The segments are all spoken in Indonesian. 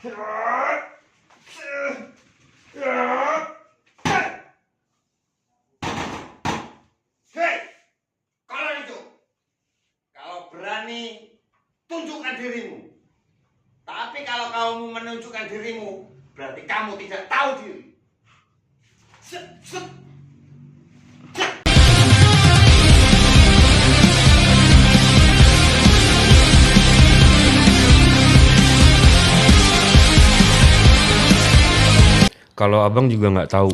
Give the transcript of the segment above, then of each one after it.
Hei, kalian itu, kalau berani tunjukkan dirimu. Tapi kalau kamu menunjukkan dirimu, berarti kamu tidak tahu diri. Set, set. Kalau abang juga nggak tahu,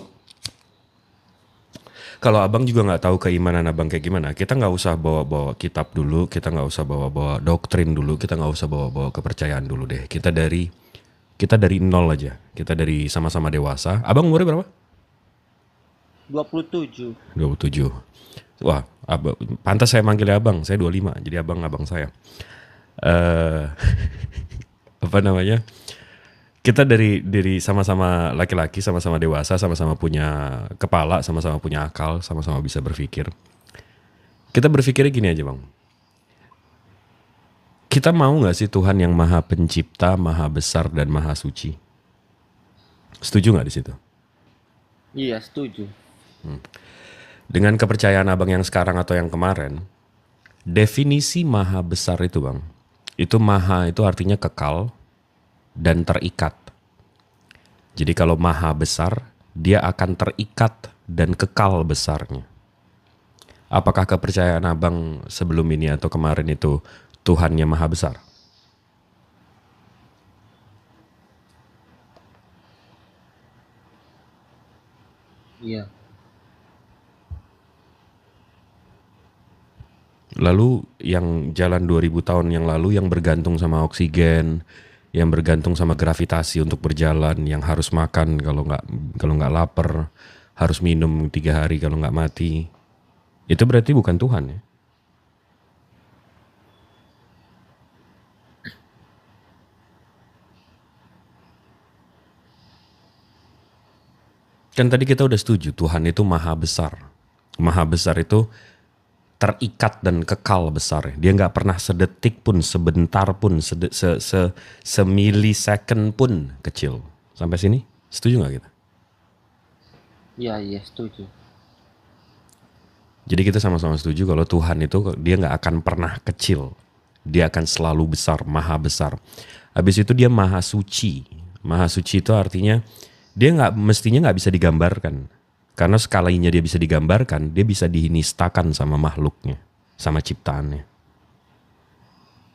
keimanan abang kayak gimana, kita nggak usah bawa-bawa kitab dulu, kita nggak usah bawa-bawa doktrin dulu, kita nggak usah bawa-bawa kepercayaan dulu deh. Kita dari nol aja. Kita dari sama-sama dewasa. Abang umurnya berapa? 27. 27. Wah, pantas saya manggilnya abang. Saya 25, jadi abang saya. Apa namanya? Kita dari sama-sama laki-laki, sama-sama dewasa, sama-sama punya kepala, sama-sama punya akal, sama-sama bisa berpikir. Kita berpikirnya gini aja, Bang. Kita mau gak sih Tuhan yang maha pencipta, maha besar, dan maha suci? Setuju gak di situ? Iya, setuju. Dengan kepercayaan abang yang sekarang atau yang kemarin, definisi maha besar itu, Bang, itu maha itu artinya kekal dan terikat. Jadi kalau maha besar, dia akan terikat dan kekal besarnya. Apakah kepercayaan abang sebelum ini atau kemarin itu Tuhannya maha besar? Iya. Lalu yang jalan 2000 tahun yang lalu yang bergantung sama oksigen, yang bergantung sama gravitasi untuk berjalan, yang harus makan kalau nggak lapar, harus minum 3 hari kalau nggak mati. Itu berarti bukan Tuhan ya? Kan tadi kita udah setuju Tuhan itu maha besar. Maha besar itu terikat dan kekal besar. Dia nggak pernah sedetik pun, sebentar pun, semilisecond pun kecil. Sampai sini, setuju nggak kita? Iya, setuju. Jadi kita sama-sama setuju kalau Tuhan itu dia nggak akan pernah kecil. Dia akan selalu besar, maha besar. Habis itu dia maha suci. Maha suci itu artinya dia mestinya nggak bisa digambarkan. Karena sekalinya dia bisa digambarkan, dia bisa dinistakan sama makhluknya, sama ciptaannya.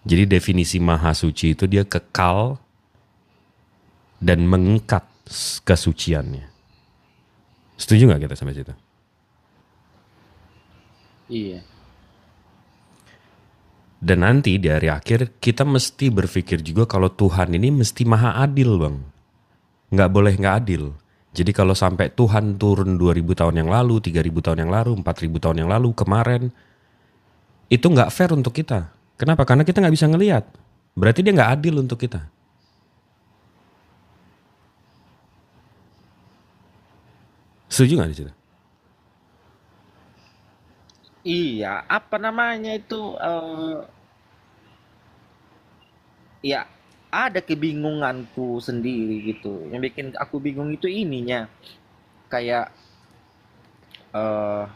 Jadi definisi maha suci itu dia kekal dan mengikat kesuciannya. Setuju nggak kita sampai situ? Iya. Dan nanti di hari akhir kita mesti berpikir juga kalau Tuhan ini mesti maha adil, Bang. Nggak boleh nggak adil. Jadi kalau sampai Tuhan turun 2000 tahun yang lalu, 3000 tahun yang lalu, 4000 tahun yang lalu, kemarin, itu nggak fair untuk kita. Kenapa? Karena kita nggak bisa ngelihat. Berarti dia nggak adil untuk kita. Setuju nggak di situ? Iya, apa namanya itu? Ya, ada kebingunganku sendiri gitu. Yang bikin aku bingung itu ininya. Kayak eh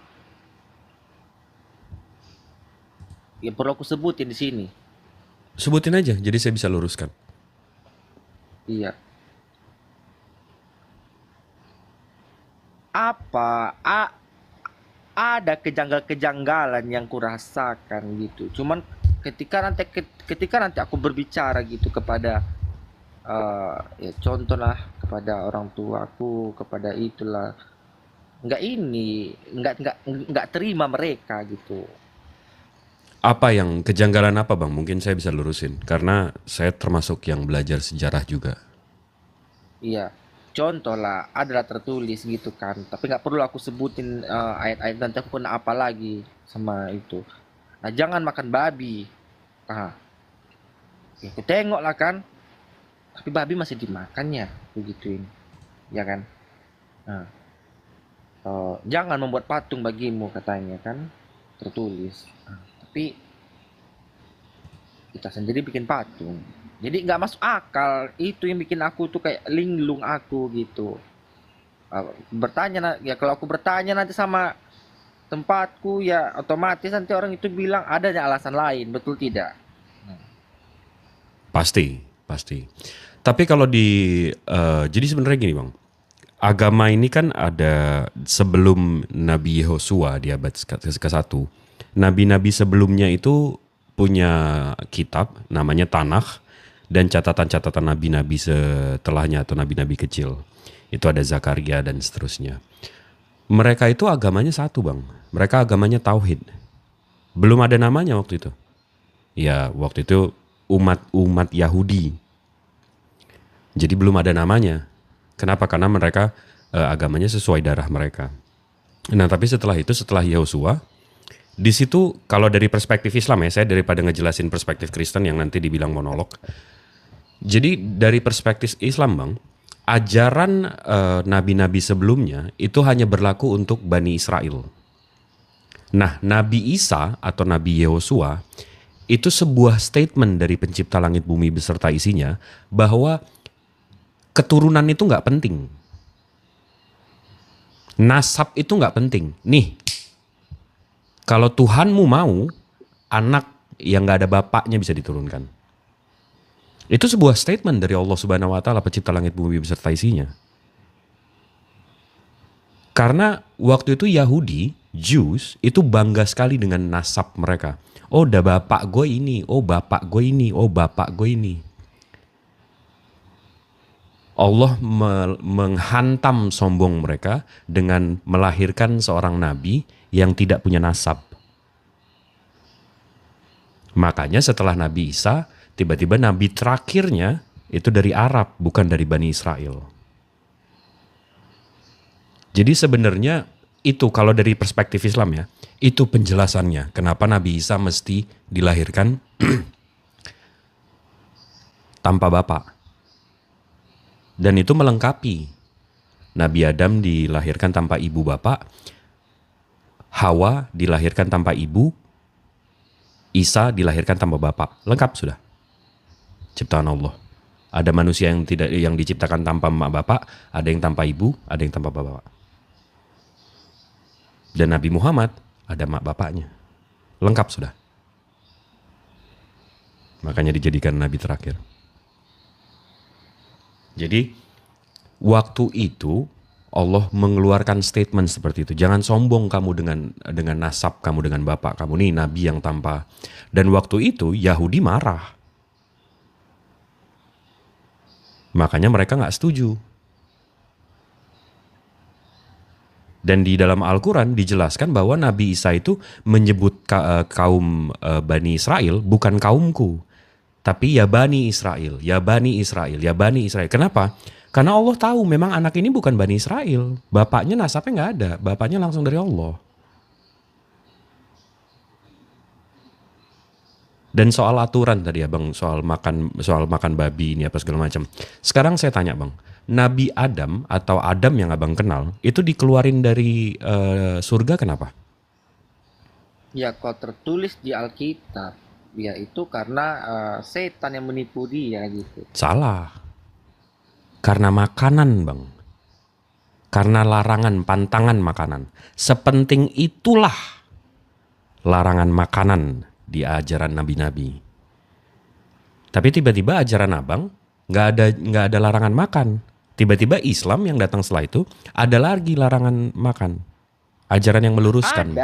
ya perlu aku sebutin di sini. Sebutin aja, jadi saya bisa luruskan. Iya. Apa ada kejanggalan yang kurasakan gitu. Cuman ketika nanti aku berbicara gitu kepada ya contoh lah kepada orang tuaku, kepada itulah nggak terima mereka gitu. Apa yang kejanggalan apa, Bang? Mungkin saya bisa lurusin. Karena saya termasuk yang belajar sejarah juga. Iya, contoh lah adalah tertulis gitu kan, tapi nggak perlu aku sebutin ayat-ayat, nanti aku kena apa lagi sama itu. Nah, jangan makan babi. Nah, ya aku tengok lah kan, tapi babi masih dimakannya, begituin, ya kan. Nah, jangan membuat patung bagimu katanya kan, tertulis. Nah, tapi kita sendiri bikin patung. Jadi nggak masuk akal. Itu yang bikin aku tuh kayak linglung aku gitu. Ya kalau aku bertanya nanti sama tempatku ya otomatis nanti orang itu bilang adanya alasan lain, betul tidak? Pasti, pasti. Tapi kalau jadi sebenarnya gini bang, agama ini kan ada sebelum Nabi Yehosua di abad ke-1. Nabi-nabi sebelumnya itu punya kitab namanya Tanakh dan catatan-catatan nabi-nabi setelahnya atau nabi-nabi kecil. Itu ada Zakaria dan seterusnya. Mereka itu agamanya satu bang. Mereka agamanya tauhid. Belum ada namanya waktu itu. Ya waktu itu umat Yahudi. Jadi belum ada namanya. Kenapa? Karena mereka agamanya sesuai darah mereka. Nah tapi setelah itu, setelah Yehosua, di situ kalau dari perspektif Islam ya, saya daripada ngejelasin perspektif Kristen yang nanti dibilang monolog. Jadi dari perspektif Islam bang, ajaran nabi-nabi sebelumnya itu hanya berlaku untuk Bani Israel. Nah Nabi Isa atau Nabi Yehosua itu sebuah statement dari pencipta langit bumi beserta isinya bahwa keturunan itu nggak penting. Nasab itu nggak penting. Nih, kalau Tuhanmu mau, anak yang nggak ada bapaknya bisa diturunkan. Itu sebuah statement dari Allah Subhanahu Wa Taala, pencipta langit bumi beserta isinya. Karena waktu itu Yahudi, Jews, itu bangga sekali dengan nasab mereka. Oh, udah bapak gue ini, oh bapak gue ini, oh bapak gue ini. Allah menghantam sombong mereka dengan melahirkan seorang nabi yang tidak punya nasab. Makanya setelah Nabi Isa, tiba-tiba nabi terakhirnya itu dari Arab, bukan dari Bani Israel. Jadi sebenarnya itu kalau dari perspektif Islam ya, itu penjelasannya kenapa Nabi Isa mesti dilahirkan tanpa bapak. Dan itu melengkapi. Nabi Adam dilahirkan tanpa ibu bapak, Hawa dilahirkan tanpa ibu, Isa dilahirkan tanpa bapak. Lengkap sudah. Ciptaan Allah. Ada manusia yang diciptakan tanpa emak bapak, ada yang tanpa ibu, ada yang tanpa bapak. Dan Nabi Muhammad ada emak bapaknya. Lengkap sudah. Makanya dijadikan nabi terakhir. Jadi waktu itu Allah mengeluarkan statement seperti itu. Jangan sombong kamu dengan nasab kamu, dengan bapak kamu. Nih nabi yang tanpa. Dan waktu itu Yahudi marah. Makanya mereka gak setuju. Dan di dalam Al-Quran dijelaskan bahwa Nabi Isa itu menyebut kaum Bani Israel bukan kaumku. Tapi ya Bani Israel, ya Bani Israel, ya Bani Israel. Kenapa? Karena Allah tahu memang anak ini bukan Bani Israel. Bapaknya nasabnya nggak ada, bapaknya langsung dari Allah. Dan soal aturan tadi ya bang, soal makan babi ini apa segala macam. Sekarang saya tanya bang, Nabi Adam atau Adam yang abang kenal itu dikeluarin dari surga kenapa? Ya kalau tertulis di Alkitab, ya itu karena setan yang menipu dia gitu. Salah. Karena makanan bang. Karena larangan, pantangan makanan. Sepenting itulah larangan makanan di ajaran nabi-nabi. Tapi tiba-tiba ajaran abang nggak ada larangan makan. Tiba-tiba Islam yang datang setelah itu ada lagi larangan makan. Ajaran yang meluruskan.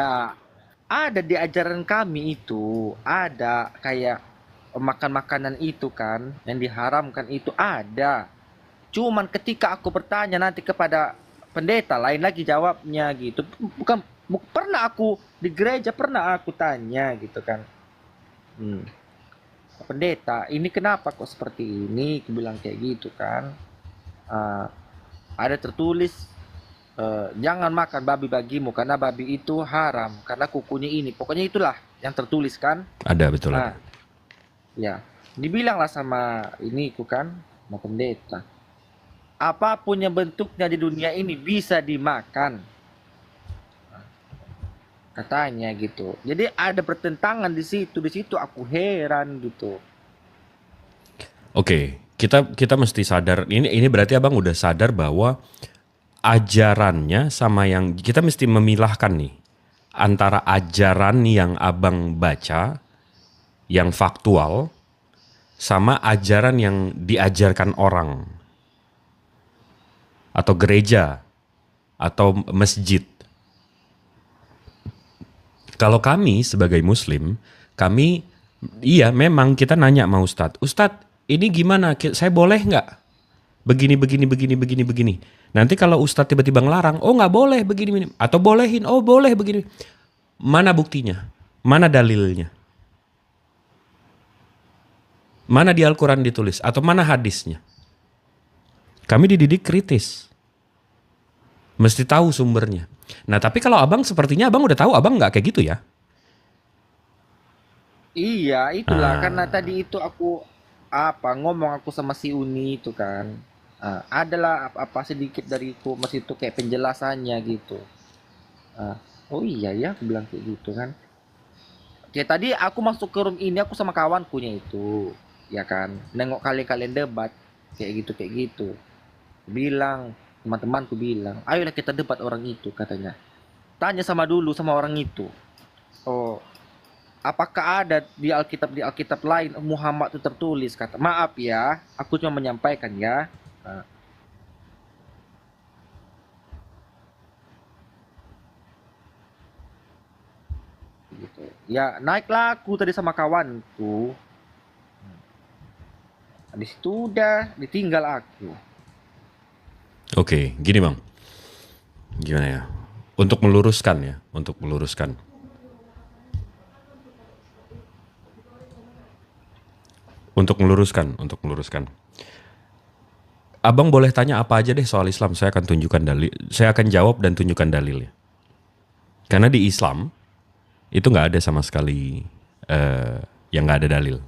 Ada di ajaran kami itu, ada kayak makan makanan itu kan, yang diharamkan itu ada. Cuman ketika aku bertanya nanti kepada pendeta, lain lagi jawabnya gitu. Bukan pernah aku di gereja pernah aku tanya gitu kan. Pendeta, ini kenapa kok seperti ini? Aku bilang kayak gitu kan. Ada tertulis jangan makan babi bagimu karena babi itu haram karena kukunya ini. Pokoknya itulah yang tertulis kan. Ada betul. Nah, ya dibilanglah sama ini kan, sama pendeta. Apapun yang bentuknya di dunia ini bisa dimakan. Katanya gitu. Jadi ada pertentangan di situ aku heran gitu. Oke, kita mesti sadar. Ini berarti abang udah sadar bahwa ajarannya sama yang kita mesti memilahkan nih antara ajaran yang abang baca yang faktual sama ajaran yang diajarkan orang atau gereja atau masjid. Kalau kami sebagai muslim, kami iya memang kita nanya sama Ustadz, Ustadz ini gimana? Saya boleh nggak? Begini. Nanti kalau Ustadz tiba-tiba ngelarang, oh nggak boleh begini. Atau bolehin, oh boleh begini. Mana buktinya? Mana dalilnya? Mana di Al-Quran ditulis? Atau mana hadisnya? Kami dididik kritis. Mesti tahu sumbernya. Nah tapi kalau abang sepertinya abang udah tahu abang nggak kayak gitu ya? Iya, itulah karena tadi itu aku ngomong aku sama si Uni itu kan. Adalah apa sedikit dariku masih itu kayak penjelasannya gitu. Oh iya ya, aku bilang kayak gitu kan. Kayak tadi aku masuk ke room ini aku sama kawankunya itu, ya kan. Nengok kalian debat kayak gitu. Bilang teman-temanku bilang, ayolah kita debat orang itu katanya. Tanya dulu sama orang itu. Oh, apakah ada di Alkitab lain Muhammad itu tertulis kata. Maaf ya, aku cuma menyampaikan ya. Gitu. Ya naiklah aku tadi sama kawanku. Habis itu udah ditinggal aku. Oke, gini bang. Gimana ya? Untuk meluruskan. Untuk meluruskan. Abang boleh tanya apa aja deh soal Islam, saya akan tunjukkan dalil. Saya akan jawab dan tunjukkan dalilnya. Karena di Islam itu nggak ada sama sekali yang nggak ada dalil.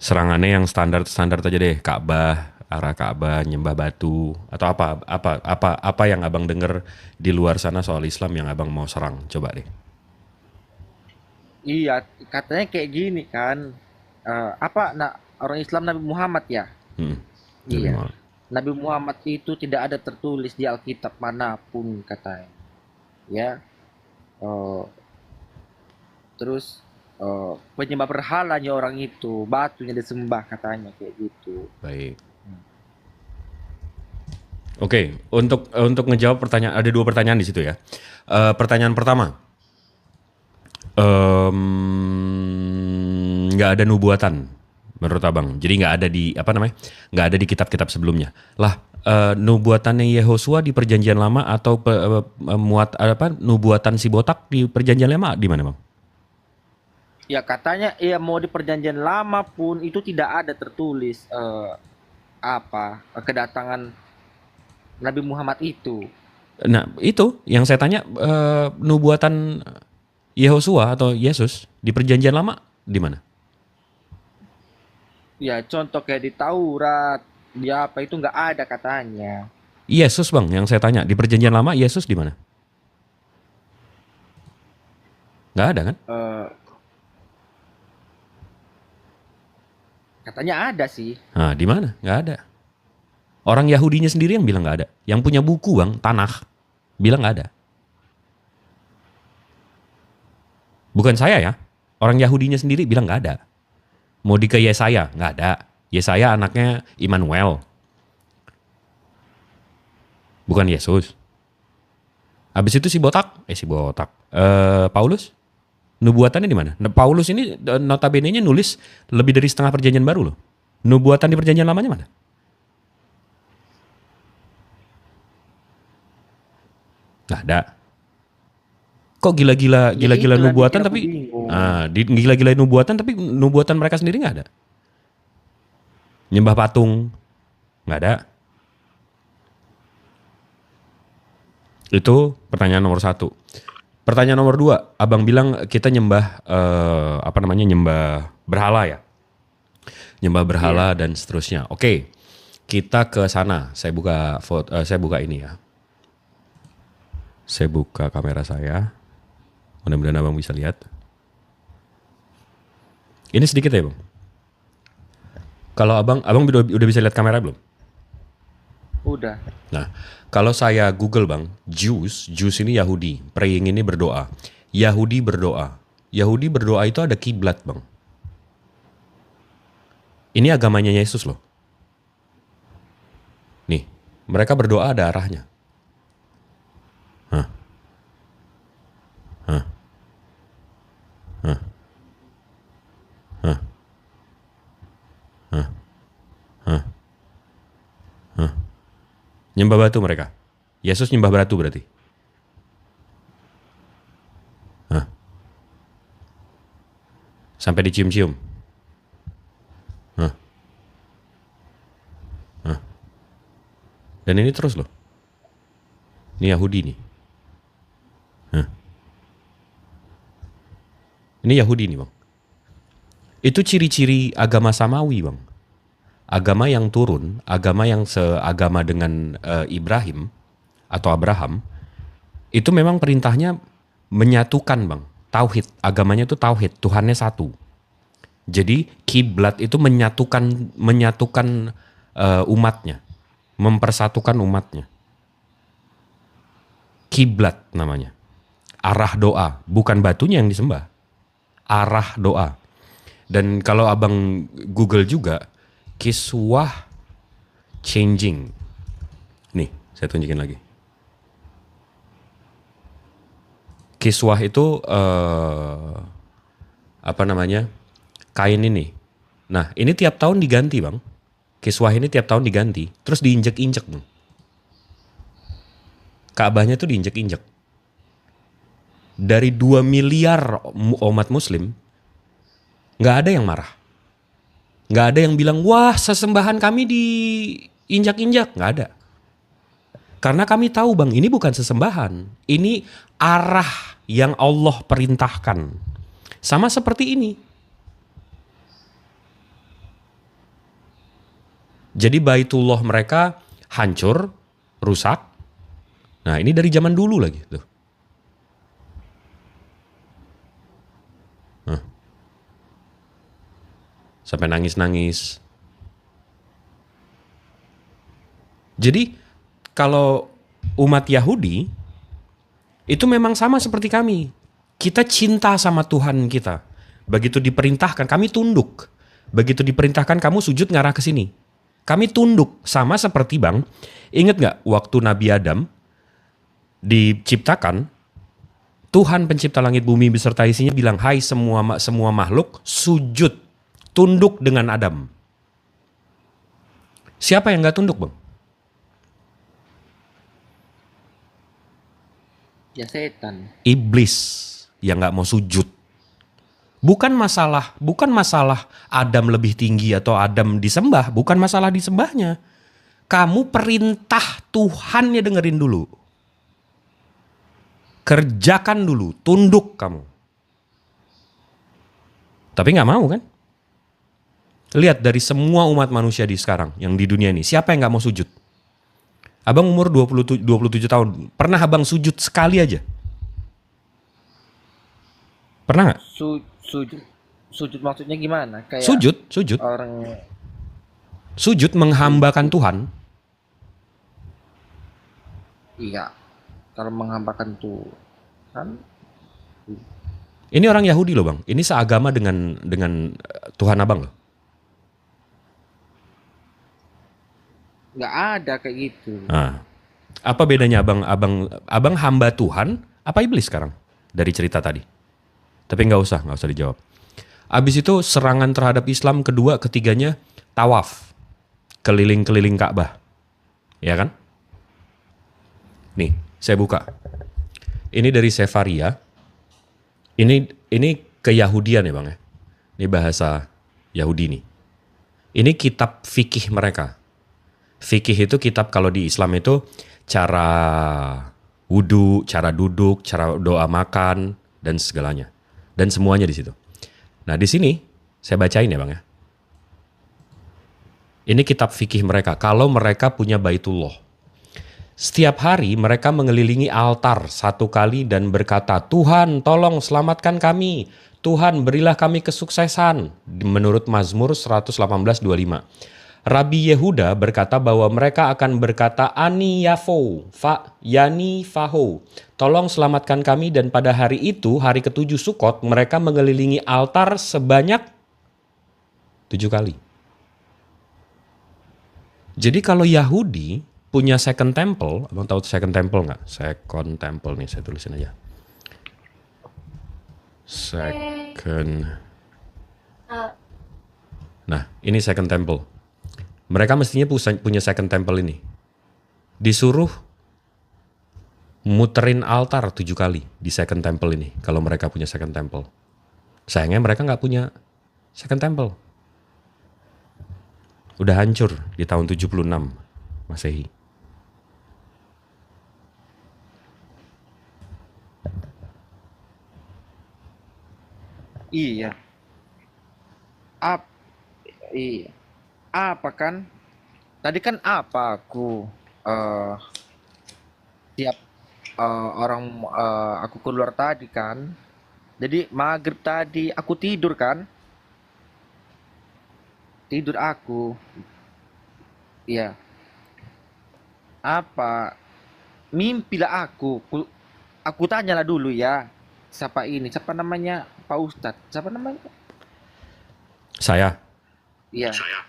Serangannya yang standar aja deh, Ka'bah, arah Ka'bah, nyembah batu, atau apa yang abang dengar di luar sana soal Islam yang abang mau serang, coba deh. Iya, katanya kayak gini kan. Orang Islam Nabi Muhammad ya? Iya. Nabi Muhammad itu tidak ada tertulis di Alkitab manapun katanya. Ya. Terus penyembah berhalanya orang itu, batunya disembah katanya kayak gitu. Baik. Oke, untuk ngejawab pertanyaan, ada 2 pertanyaan di situ ya. Pertanyaan pertama, nggak ada nubuatan menurut abang. Jadi nggak ada di kitab-kitab sebelumnya. Lah, nubuatannya Yehosua di Perjanjian Lama atau nubuatan si botak di Perjanjian Lama di mana bang? Ya katanya ya mau di Perjanjian Lama pun itu tidak ada tertulis kedatangan Nabi Muhammad itu. Nah itu yang saya tanya, nubuatan Yehosua atau Yesus di Perjanjian Lama di mana? Ya contoh kayak di Taurat, di apa itu nggak ada katanya. Yesus bang, yang saya tanya di Perjanjian Lama Yesus di mana? Nggak ada kan? Katanya ada sih. Nah, di mana? Nggak ada. Orang Yahudinya sendiri yang bilang nggak ada. Yang punya buku bang, Tanakh, bilang nggak ada. Bukan saya ya. Orang Yahudinya sendiri bilang nggak ada. Mau ke Yesaya, nggak ada. Yesaya anaknya Immanuel. Bukan Yesus. Habis itu si botak. Paulus? Nubuatannya di mana? Paulus ini notabene-nya nulis lebih dari setengah Perjanjian Baru loh. Nubuatan di Perjanjian Lamanya mana? Nggak ada. Kok gila-gila nubuatan tapi gila-gila nubuatan tapi nubuatan mereka sendiri nggak ada. Nyembah patung nggak ada. Itu pertanyaan nomor 1. Pertanyaan nomor 2, abang bilang kita nyembah nyembah berhala ya. Nyembah berhala dan seterusnya. Oke. Kita ke sana. Saya buka ini ya. Saya buka kamera saya. Mudah-mudahan abang bisa lihat. Ini sedikit ya bang. Kalau abang udah bisa lihat kamera belum? Udah. Nah, kalau saya Google bang, Jews ini Yahudi, praying ini berdoa. Yahudi berdoa itu ada kiblat bang. Ini agamanya Yesus loh. Nih, mereka berdoa ada arahnya. Hah. Hah. Hah. Hah. Hah. Hah. Hah. Nyembah batu mereka. Yesus nyembah batu berarti. Hah. Sampai dicium-cium. Hah. Hah. Dan ini terus loh. Ini Yahudi nih. Hah. Ini Yahudi nih bang. Itu ciri-ciri agama Samawi bang. Agama yang turun, agama yang seagama dengan Ibrahim atau Abraham, itu memang perintahnya menyatukan bang. Tauhid, agamanya itu tauhid, Tuhannya satu. Jadi kiblat itu menyatukan umatnya, mempersatukan umatnya. Kiblat namanya. Arah doa, bukan batunya yang disembah. Arah doa. Dan kalau abang Google juga, kiswah changing. Nih, saya tunjukin lagi. Kiswah itu apa namanya? Kain ini. Nah, ini tiap tahun diganti, Bang. Kiswah ini tiap tahun diganti, terus diinjek-injek, Bang. Ka'bahnya tuh diinjek-injek. Dari 2 miliar umat muslim, nggak ada yang marah. Nggak ada yang bilang, wah sesembahan kami diinjak-injak. Nggak ada. Karena kami tahu bang, ini bukan sesembahan. Ini arah yang Allah perintahkan. Sama seperti ini. Jadi Baitullah mereka hancur, rusak. Nah ini dari zaman dulu lagi. Tuh. Sampai nangis-nangis. Jadi kalau umat Yahudi itu memang sama seperti kami. Kita cinta sama Tuhan kita. Begitu diperintahkan kami tunduk. Begitu diperintahkan kamu sujud ngarah ke sini. Kami tunduk sama seperti bang. Ingat nggak waktu Nabi Adam diciptakan, Tuhan pencipta langit bumi beserta isinya bilang, hai semua makhluk sujud. Tunduk dengan Adam. Siapa yang gak tunduk bang? Ya setan. Iblis yang gak mau sujud. Bukan masalah Adam lebih tinggi atau Adam disembah. Bukan masalah disembahnya. Kamu perintah Tuhan ya dengerin dulu. Kerjakan dulu. Tunduk kamu. Tapi gak mau kan? Lihat dari semua umat manusia di sekarang, yang di dunia ini, siapa yang gak mau sujud? Abang umur 27 tahun, pernah abang sujud sekali aja? Pernah gak? Sujud maksudnya gimana? Kayak Sujud. Orang... Sujud menghambakan Tuhan. Iya, kalau menghambakan Tuhan. Ini orang Yahudi loh bang, ini seagama dengan Tuhan abang loh. Nggak ada kayak gitu. Nah, apa bedanya abang hamba Tuhan apa iblis sekarang dari cerita tadi? Tapi nggak usah dijawab. Abis itu serangan terhadap Islam kedua, ketiganya tawaf keliling-keliling Ka'bah, ya kan? Nih, saya buka. Ini dari Sefaria. Ini keyahudian ya bang ya. Ini bahasa Yahudi nih. Ini kitab fikih mereka. Fikih itu kitab kalau di Islam itu cara wudhu, cara duduk, cara doa makan, dan segalanya. Dan semuanya di situ. Nah di sini saya bacain ya bang ya. Ini kitab fikih mereka. Kalau mereka punya Baitullah. Setiap hari mereka mengelilingi altar 1 kali dan berkata, Tuhan tolong selamatkan kami. Tuhan berilah kami kesuksesan. Menurut Mazmur 118:25. Rabi Yehuda berkata bahwa mereka akan berkata Ani Yafo, Yani Faho. Tolong selamatkan kami, dan pada hari itu, hari ke-7 Sukot, mereka mengelilingi altar sebanyak 7 kali. Jadi kalau Yahudi punya second temple, abang tahu second temple nggak? Second temple nih, saya tulisin aja. Second. Nah, ini second temple. Mereka mestinya punya second temple ini. Disuruh muterin altar 7 kali di second temple ini. Kalau mereka punya second temple. Sayangnya mereka nggak punya second temple. Udah hancur di tahun 76 Masehi. Iya. Iya. Apa kan? Tadi kan apa aku tiap aku keluar tadi kan. Jadi maghrib tadi aku tidur kan? Tidur aku. Iya. Apa? Mimpilah aku. Aku tanyalah dulu ya. Siapa ini? Siapa namanya? Pak Ustadz. Siapa namanya? Saya Iya. Saya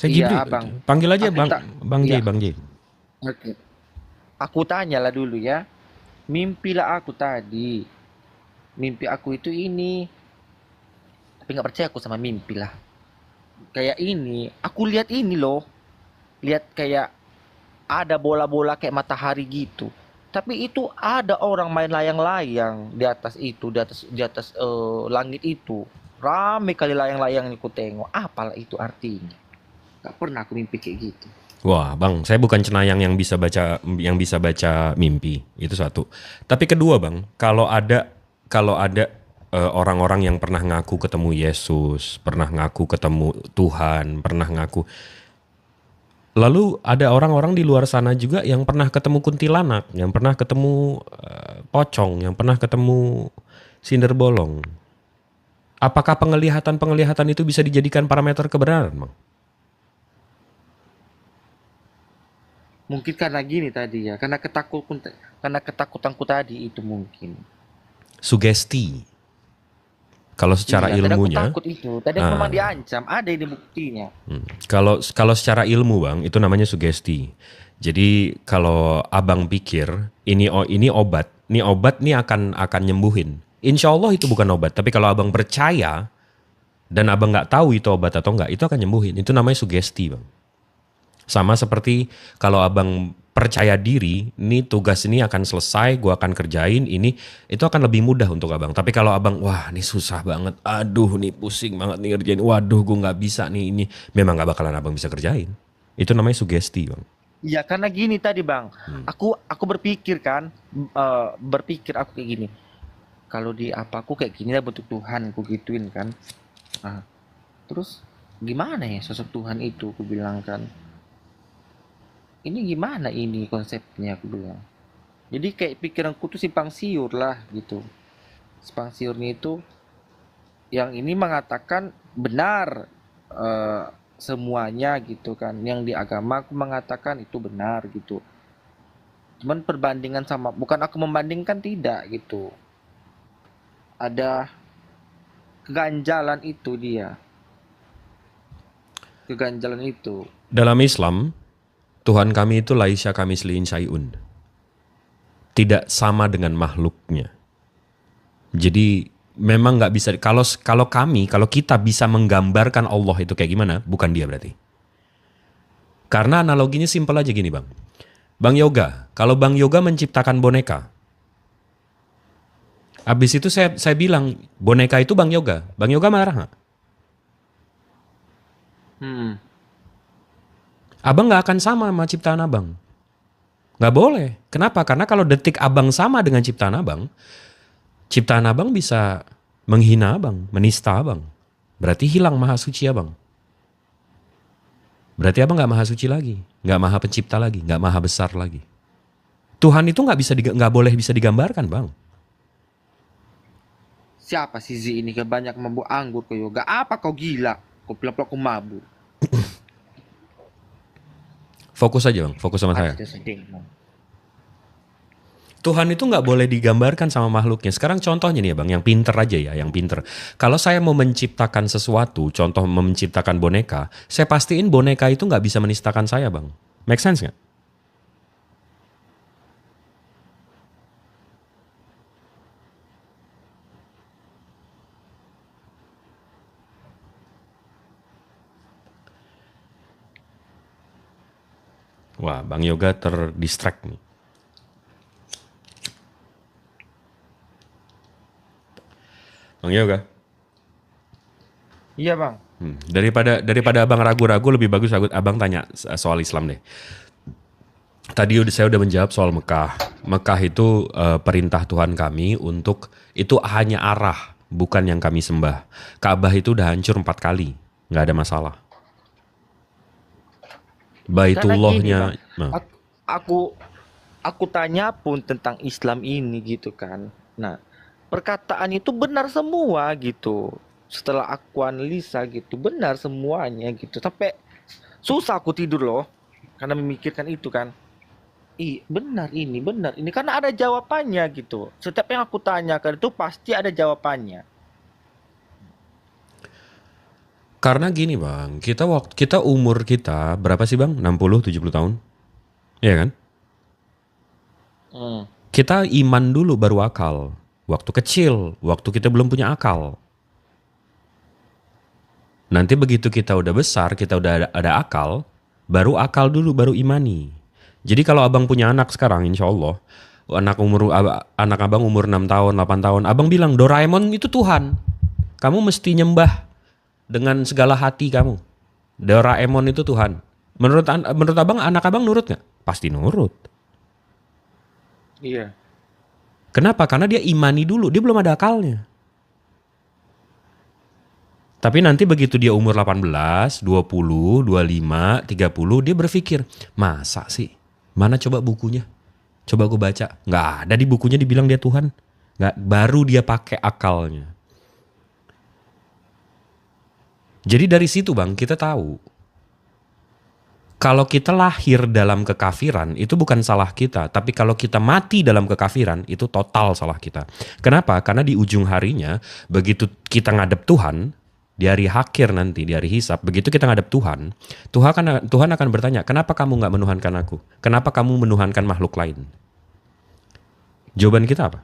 Iya, Gibri. Abang. Panggil aja Aku Bang tak- Bang J, iya. Bang J. Oke. Aku tanyalah dulu ya. Mimpilah aku tadi. Mimpi aku itu ini. Tapi nggak percaya aku sama mimpi lah. Kayak ini. Aku lihat ini loh. Lihat kayak ada bola-bola kayak matahari gitu. Tapi itu ada orang main layang-layang di atas itu, di atas langit itu. Rame kali layang-layang yang ku tengok. Apalah itu artinya? Gak pernah aku mimpi kayak gitu. Wah, Bang, saya bukan cenayang yang bisa baca mimpi. Itu satu. Tapi kedua, Bang, kalau ada orang-orang yang pernah ngaku ketemu Yesus, pernah ngaku ketemu Tuhan, pernah ngaku. Lalu ada orang-orang di luar sana juga yang pernah ketemu kuntilanak, yang pernah ketemu pocong, yang pernah ketemu sinder bolong. Apakah penglihatan itu bisa dijadikan parameter kebenaran, Bang? Mungkin karena gini tadi ya, karena ketakutanku tadi itu mungkin. Sugesti. Kalau secara Iya, tadi aku ilmunya, takut itu. Tadi aku memang diancam, ada ini buktinya. kalau secara ilmu, Bang, itu namanya sugesti. Jadi kalau abang pikir ini obat nih akan nyembuhin. Insya Allah itu bukan obat. Tapi kalau abang percaya dan abang nggak tahu itu obat atau enggak, itu akan nyembuhin. Itu namanya sugesti, Bang. Sama seperti kalau abang percaya diri, ini tugas ini akan selesai, gua akan kerjain ini, itu akan lebih mudah untuk abang. Tapi kalau abang, wah ini susah banget, aduh nih pusing banget nih ngerjain, waduh gue nggak bisa nih ini, memang nggak bakalan abang bisa kerjain. Itu namanya sugesti, Bang. Iya, karena gini tadi bang, aku berpikir kan, berpikir aku kayak gini. Kalau di apa aku kayak gini lah bentuk Tuhan, aku gituin kan. Nah, terus gimana ya sosok Tuhan itu, aku bilang kan. Ini gimana ini konsepnya, aku bilang. Jadi kayak pikiranku tuh simpang siur lah gitu. Simpang siurnya itu yang ini mengatakan benar semuanya gitu kan. Yang di agama aku mengatakan itu benar gitu. Cuman perbandingan sama, bukan aku membandingkan, tidak gitu. Ada keganjalan itu dia. Keganjalan itu. Dalam Islam, Tuhan kami itu laisya kamislihin syai'un. Tidak sama dengan makhluknya. Jadi memang nggak bisa, kalau kita bisa menggambarkan Allah itu kayak gimana, bukan dia berarti. Karena analoginya simpel aja gini, Bang. Bang Yoga, kalau Bang Yoga menciptakan boneka, habis itu saya bilang boneka itu Bang Yoga marah nggak? Abang nggak akan sama ciptaan abang. Nggak boleh. Kenapa? Karena kalau detik abang sama dengan ciptaan abang bisa menghina abang, menista abang. Berarti hilang maha suci abang. Berarti abang nggak maha suci lagi, nggak maha pencipta lagi, nggak maha besar lagi. Tuhan itu nggak boleh bisa digambarkan, Bang. Siapa si Z ini ke banyak mabuk anggur ke yoga? Apa kau gila? Kau bilang aku mabuk. Fokus aja bang, fokus sama saya. Pasti sedih. Tuhan itu nggak boleh digambarkan sama makhluknya. Sekarang contohnya nih ya bang, yang pinter aja ya, yang pinter. Kalau saya mau menciptakan sesuatu, contoh menciptakan boneka, saya pastiin boneka itu nggak bisa menistakan saya bang. Make sense nggak? Wah, Bang Yoga terdistract nih. Bang Yoga. Iya bang. Daripada abang ragu-ragu, lebih bagus abang tanya soal Islam deh. Tadi saya udah menjawab soal Mekah. Mekah itu perintah Tuhan kami untuk itu hanya arah, bukan yang kami sembah. Ka'bah itu udah hancur 4 kali, nggak ada masalah. Baitullahnya. Bang, aku tanya pun tentang Islam ini gitu kan. Nah, perkataan itu benar semua gitu. Setelah aku analisa gitu, benar semuanya gitu. Sampai susah aku tidur loh karena memikirkan itu kan. Benar ini karena ada jawabannya gitu. Setiap yang aku tanyakan itu pasti ada jawabannya. Karena gini bang, kita umur kita berapa sih bang? 60-70 tahun? Iya kan? Kita iman dulu baru akal. Waktu kecil, waktu kita belum punya akal. Nanti begitu kita udah besar, kita udah ada akal, baru akal dulu, baru imani. Jadi kalau abang punya anak sekarang, insya Allah, anak abang umur 6 tahun, 8 tahun, abang bilang Doraemon itu Tuhan. Kamu mesti nyembah dengan segala hati kamu. Doraemon itu Tuhan. Menurut abang, anak abang nurut nggak? Pasti nurut. Iya. Kenapa? Karena dia imani dulu, dia belum ada akalnya. Tapi nanti begitu dia umur 18, 20, 25, 30, dia berpikir, masa sih? Mana coba bukunya? Coba gue baca. Nggak ada di bukunya dibilang dia Tuhan. Nggak, baru dia pakai akalnya. Jadi dari situ bang, kita tahu. Kalau kita lahir dalam kekafiran, itu bukan salah kita. Tapi kalau kita mati dalam kekafiran, itu total salah kita. Kenapa? Karena di ujung harinya, begitu kita ngadep Tuhan, di hari akhir nanti, di hari hisab, begitu kita ngadep Tuhan, Tuhan akan bertanya, kenapa kamu nggak menuhankan aku? Kenapa kamu menuhankan makhluk lain? Jawaban kita apa?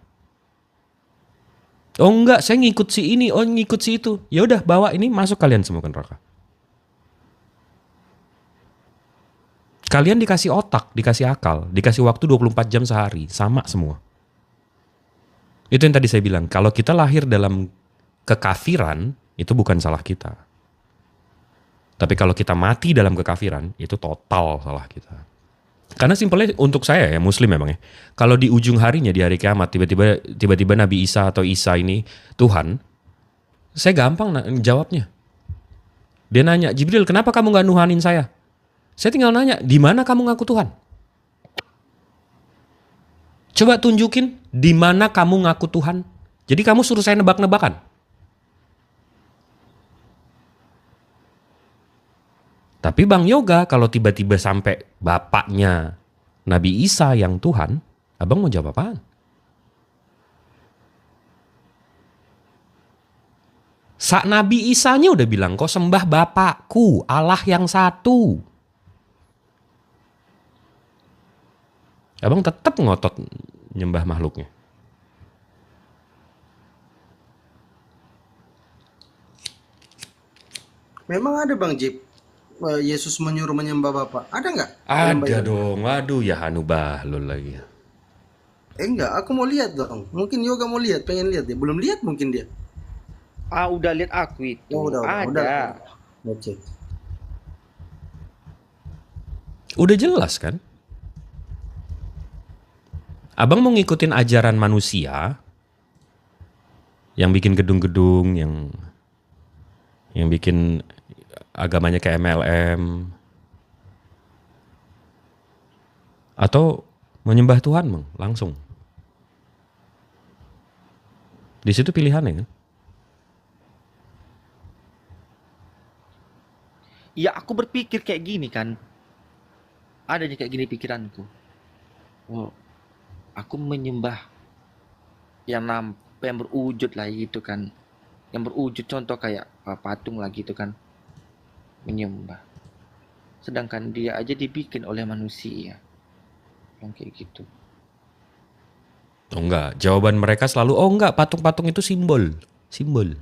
Oh enggak, saya ngikut si ini, oh ngikut si itu. Ya udah, bawa ini, masuk kalian semua ke neraka. Kalian dikasih otak, dikasih akal, dikasih waktu 24 jam sehari, sama semua. Itu yang tadi saya bilang, kalau kita lahir dalam kekafiran, itu bukan salah kita. Tapi kalau kita mati dalam kekafiran, itu total salah kita. Karena simpelnya untuk saya ya, muslim memang ya. Kalau di ujung harinya, di hari kiamat, tiba-tiba Nabi Isa atau Isa ini Tuhan, saya gampang jawabnya. Dia nanya, Jibril, kenapa kamu gak nuhanin saya? Saya tinggal nanya, di mana kamu ngaku Tuhan? Coba tunjukin, di mana kamu ngaku Tuhan? Jadi kamu suruh saya nebak-nebakan. Tapi Bang Yoga, kalau tiba-tiba sampai bapaknya Nabi Isa yang Tuhan, abang mau jawab apaan? Saat Nabi Isanya udah bilang, kau sembah Bapakku, Allah yang satu. Abang tetap ngotot nyembah makhluknya. Memang ada Bang Jip, Yesus menyuruh menyembah Bapa. Ada nggak? Ada dong, waduh ya Hanu Bahlul lagi. Enggak, aku mau lihat dong. Mungkin Yoga mau lihat, pengen lihat dia. Belum lihat mungkin dia. Udah lihat aku itu. Oh, udah. Mau cek. Udah jelas kan? Abang mau ngikutin ajaran manusia yang bikin gedung-gedung, yang bikin agamanya kayak MLM, atau menyembah Tuhan bang, langsung. Di situ pilihannya kan. Ya aku berpikir kayak gini kan. Adanya kayak gini pikiranku. Oh, aku menyembah yang berwujud lah gitu kan. Yang berwujud contoh kayak patung lah gitu kan. Menyembah. Sedangkan dia aja dibikin oleh manusia. Yang kayak gitu. Oh enggak, jawaban mereka selalu oh enggak, patung-patung itu simbol. Simbol.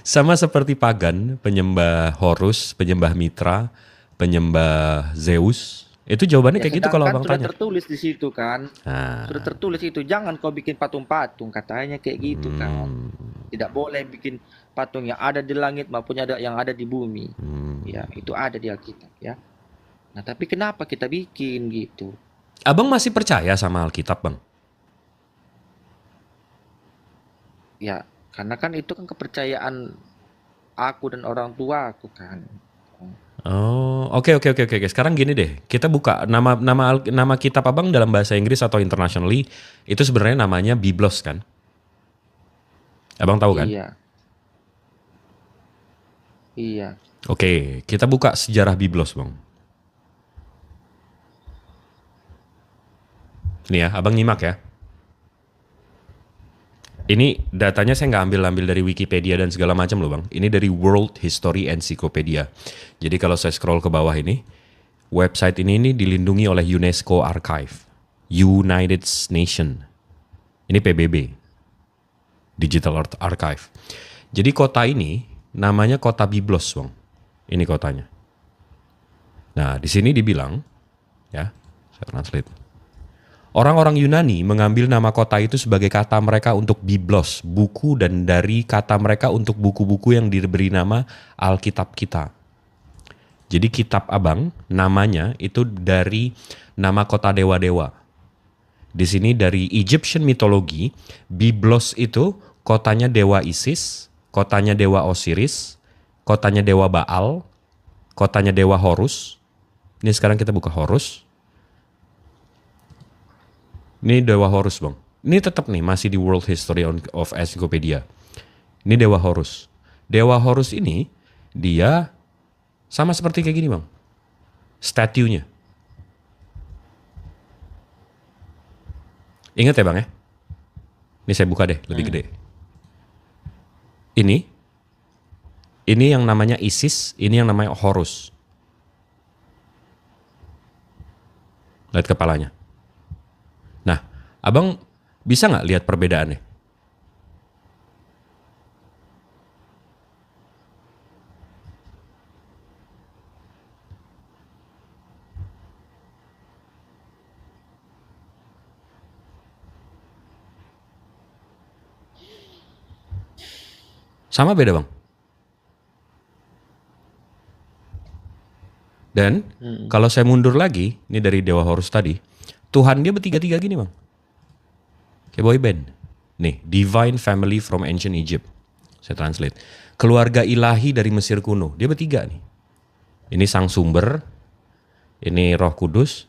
Sama seperti pagan, penyembah Horus, penyembah Mitra, penyembah Zeus. Itu jawabannya Ya kayak gitu kalau sedangkan abang sudah tanya. tertulis di situ kan. Nah, Sudah tertulis itu. Jangan kau bikin patung-patung. Katanya kayak gitu kan. Tidak boleh bikin patung yang ada di langit maupun yang ada di bumi. Ya, itu ada di Alkitab ya. Nah, tapi kenapa kita bikin gitu? abang masih percaya sama Alkitab, Bang? Ya, karena kan itu kan kepercayaan aku dan orang tua aku kan. Oh, oke. Sekarang gini deh, kita buka nama kitab abang dalam bahasa Inggris atau internationally itu sebenarnya namanya Biblos kan? Abang tahu kan? Iya. Iya. Oke, kita buka sejarah Biblos, Bang. Nih ya, abang nyimak ya. Ini datanya saya nggak ambil dari Wikipedia dan segala macam loh bang. Ini dari World History Encyclopedia. Jadi kalau saya scroll ke bawah ini, website ini dilindungi oleh UNESCO Archive, United Nations. Ini PBB, Digital Archive. Jadi kota ini namanya kota Biblos bang. Ini kotanya. Nah di sini dibilang, ya saya translate. Orang-orang Yunani mengambil nama kota itu sebagai kata mereka untuk Biblos, buku, dan dari kata mereka untuk buku-buku yang diberi nama Alkitab kita. Jadi kitab abang namanya itu dari nama kota dewa-dewa. Di sini dari Egyptian mythology, Biblos itu kotanya dewa Isis, kotanya dewa Osiris, kotanya dewa Baal, kotanya dewa Horus. Ini sekarang kita buka Horus. Ini Dewa Horus bang. Ini tetap nih masih di World History of Encyclopedia. Ini Dewa Horus. Dewa Horus ini dia sama seperti kayak gini bang. Statuenya. Ingat ya bang ya. Ini saya buka deh lebih gede. Ini yang namanya Isis. Ini yang namanya Horus. Lihat kepalanya. Nah, abang bisa nggak lihat perbedaannya? Sama beda bang? Dan kalau saya mundur lagi, ini dari Dewa Horus tadi, Tuhan dia bertiga-tiga gini bang. Kayak boy band. Nih, Divine Family from Ancient Egypt. Saya translate. Keluarga ilahi dari Mesir kuno. Dia bertiga nih. Ini sang sumber, ini Roh Kudus,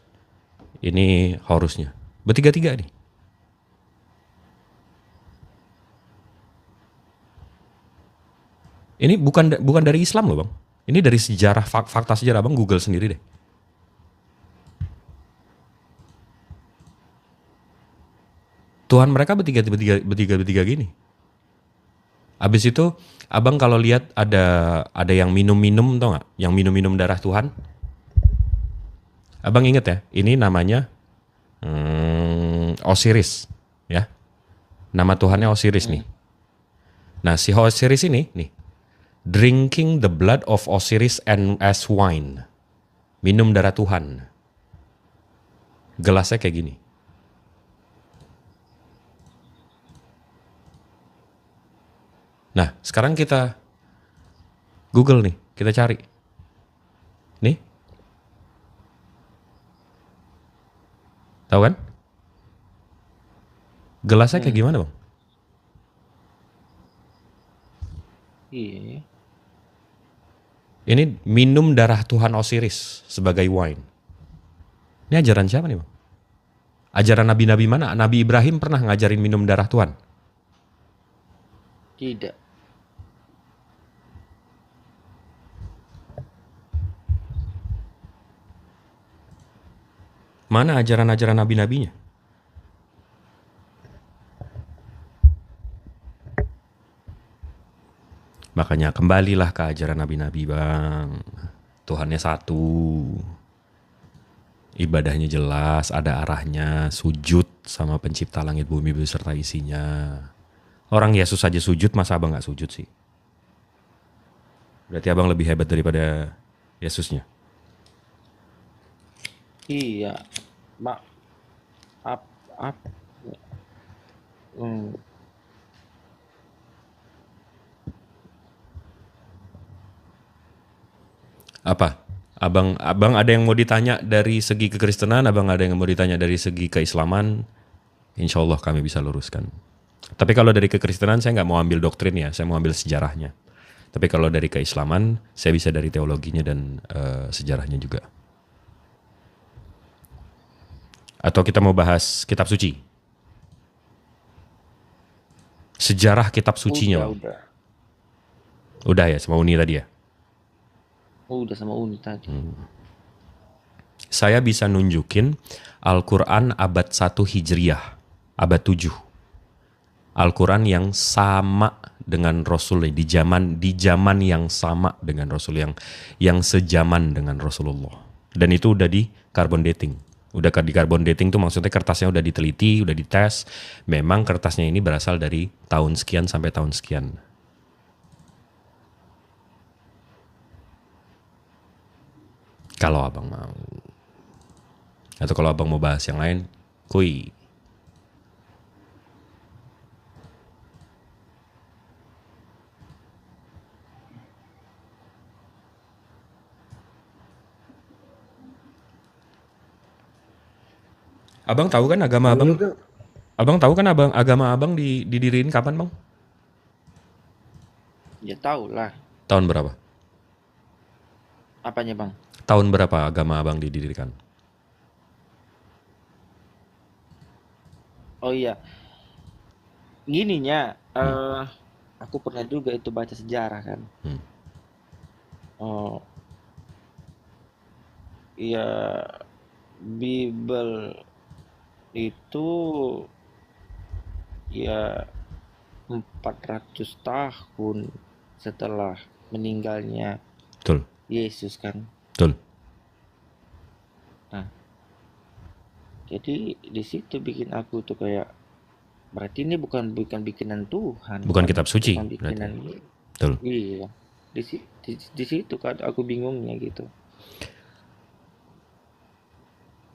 ini Horusnya. Bertiga-tiga nih. Ini bukan dari Islam loh bang. Ini dari sejarah, fakta sejarah bang, Google sendiri deh. Tuhan mereka bertiga gini. Abis itu abang kalau lihat ada yang minum-minum tau nggak? Yang minum-minum darah Tuhan. Abang inget ya, ini namanya Osiris, ya. Nama Tuhannya Osiris nih. Nah si Osiris ini nih, drinking the blood of Osiris and as wine, minum darah Tuhan. Gelasnya kayak gini. Nah, sekarang kita Google nih, kita cari. Nih. Tahu kan? Gelasnya kayak gimana, Bang? Iya. Ini minum darah Tuhan Osiris sebagai wine. Ini ajaran siapa nih, Bang? Ajaran nabi-nabi mana? Nabi Ibrahim pernah ngajarin minum darah Tuhan? Tidak. Mana ajaran-ajaran nabi-nabinya? Makanya kembalilah ke ajaran nabi-nabi, Bang. Tuhannya satu. Ibadahnya jelas, ada arahnya, sujud sama pencipta langit bumi beserta isinya. Orang Yesus saja sujud, masa abang gak sujud sih? Berarti abang lebih hebat daripada Yesusnya. Iya. Mak. Ap. Hmm. Apa? Abang ada yang mau ditanya dari segi kekristenan, abang ada yang mau ditanya dari segi keislaman, insya Allah kami bisa luruskan. Tapi kalau dari kekristenan saya nggak mau ambil doktrin ya, saya mau ambil sejarahnya. Tapi kalau dari keislaman, saya bisa dari teologinya dan sejarahnya juga. Atau kita mau bahas kitab suci? Sejarah kitab sucinya. Udah ya, sama Uni tadi ya? Udah sama Uni tadi. Saya bisa nunjukin Al-Quran abad 1 Hijriyah, abad 7. Al-Quran yang sama dengan Rasul di zaman yang sama dengan Rasul, yang sejaman dengan Rasulullah. Dan itu udah di carbon dating. Udah di carbon dating tuh maksudnya kertasnya udah diteliti, udah dites. Memang kertasnya ini berasal dari tahun sekian sampai tahun sekian. Kalau abang mau. Atau kalau abang mau bahas yang lain, kuy. Abang tahu kan agama abang? Abang tahu kan agama abang didiriin kapan, Bang? Ya tahu lah. Tahun berapa? Apanya, Bang? Tahun berapa agama abang didirikan? Oh iya. Gininya, aku pernah juga itu baca sejarah kan. Oh, iya, Bible itu ya 400 tahun setelah meninggalnya Betul, Yesus kan. betul. Nah, jadi di situ bikin aku tuh kayak berarti ini bukan bikinan Tuhan, Bukan kitab suci, bukan bikinan. Betul. Iya, di situ kan aku bingungnya gitu.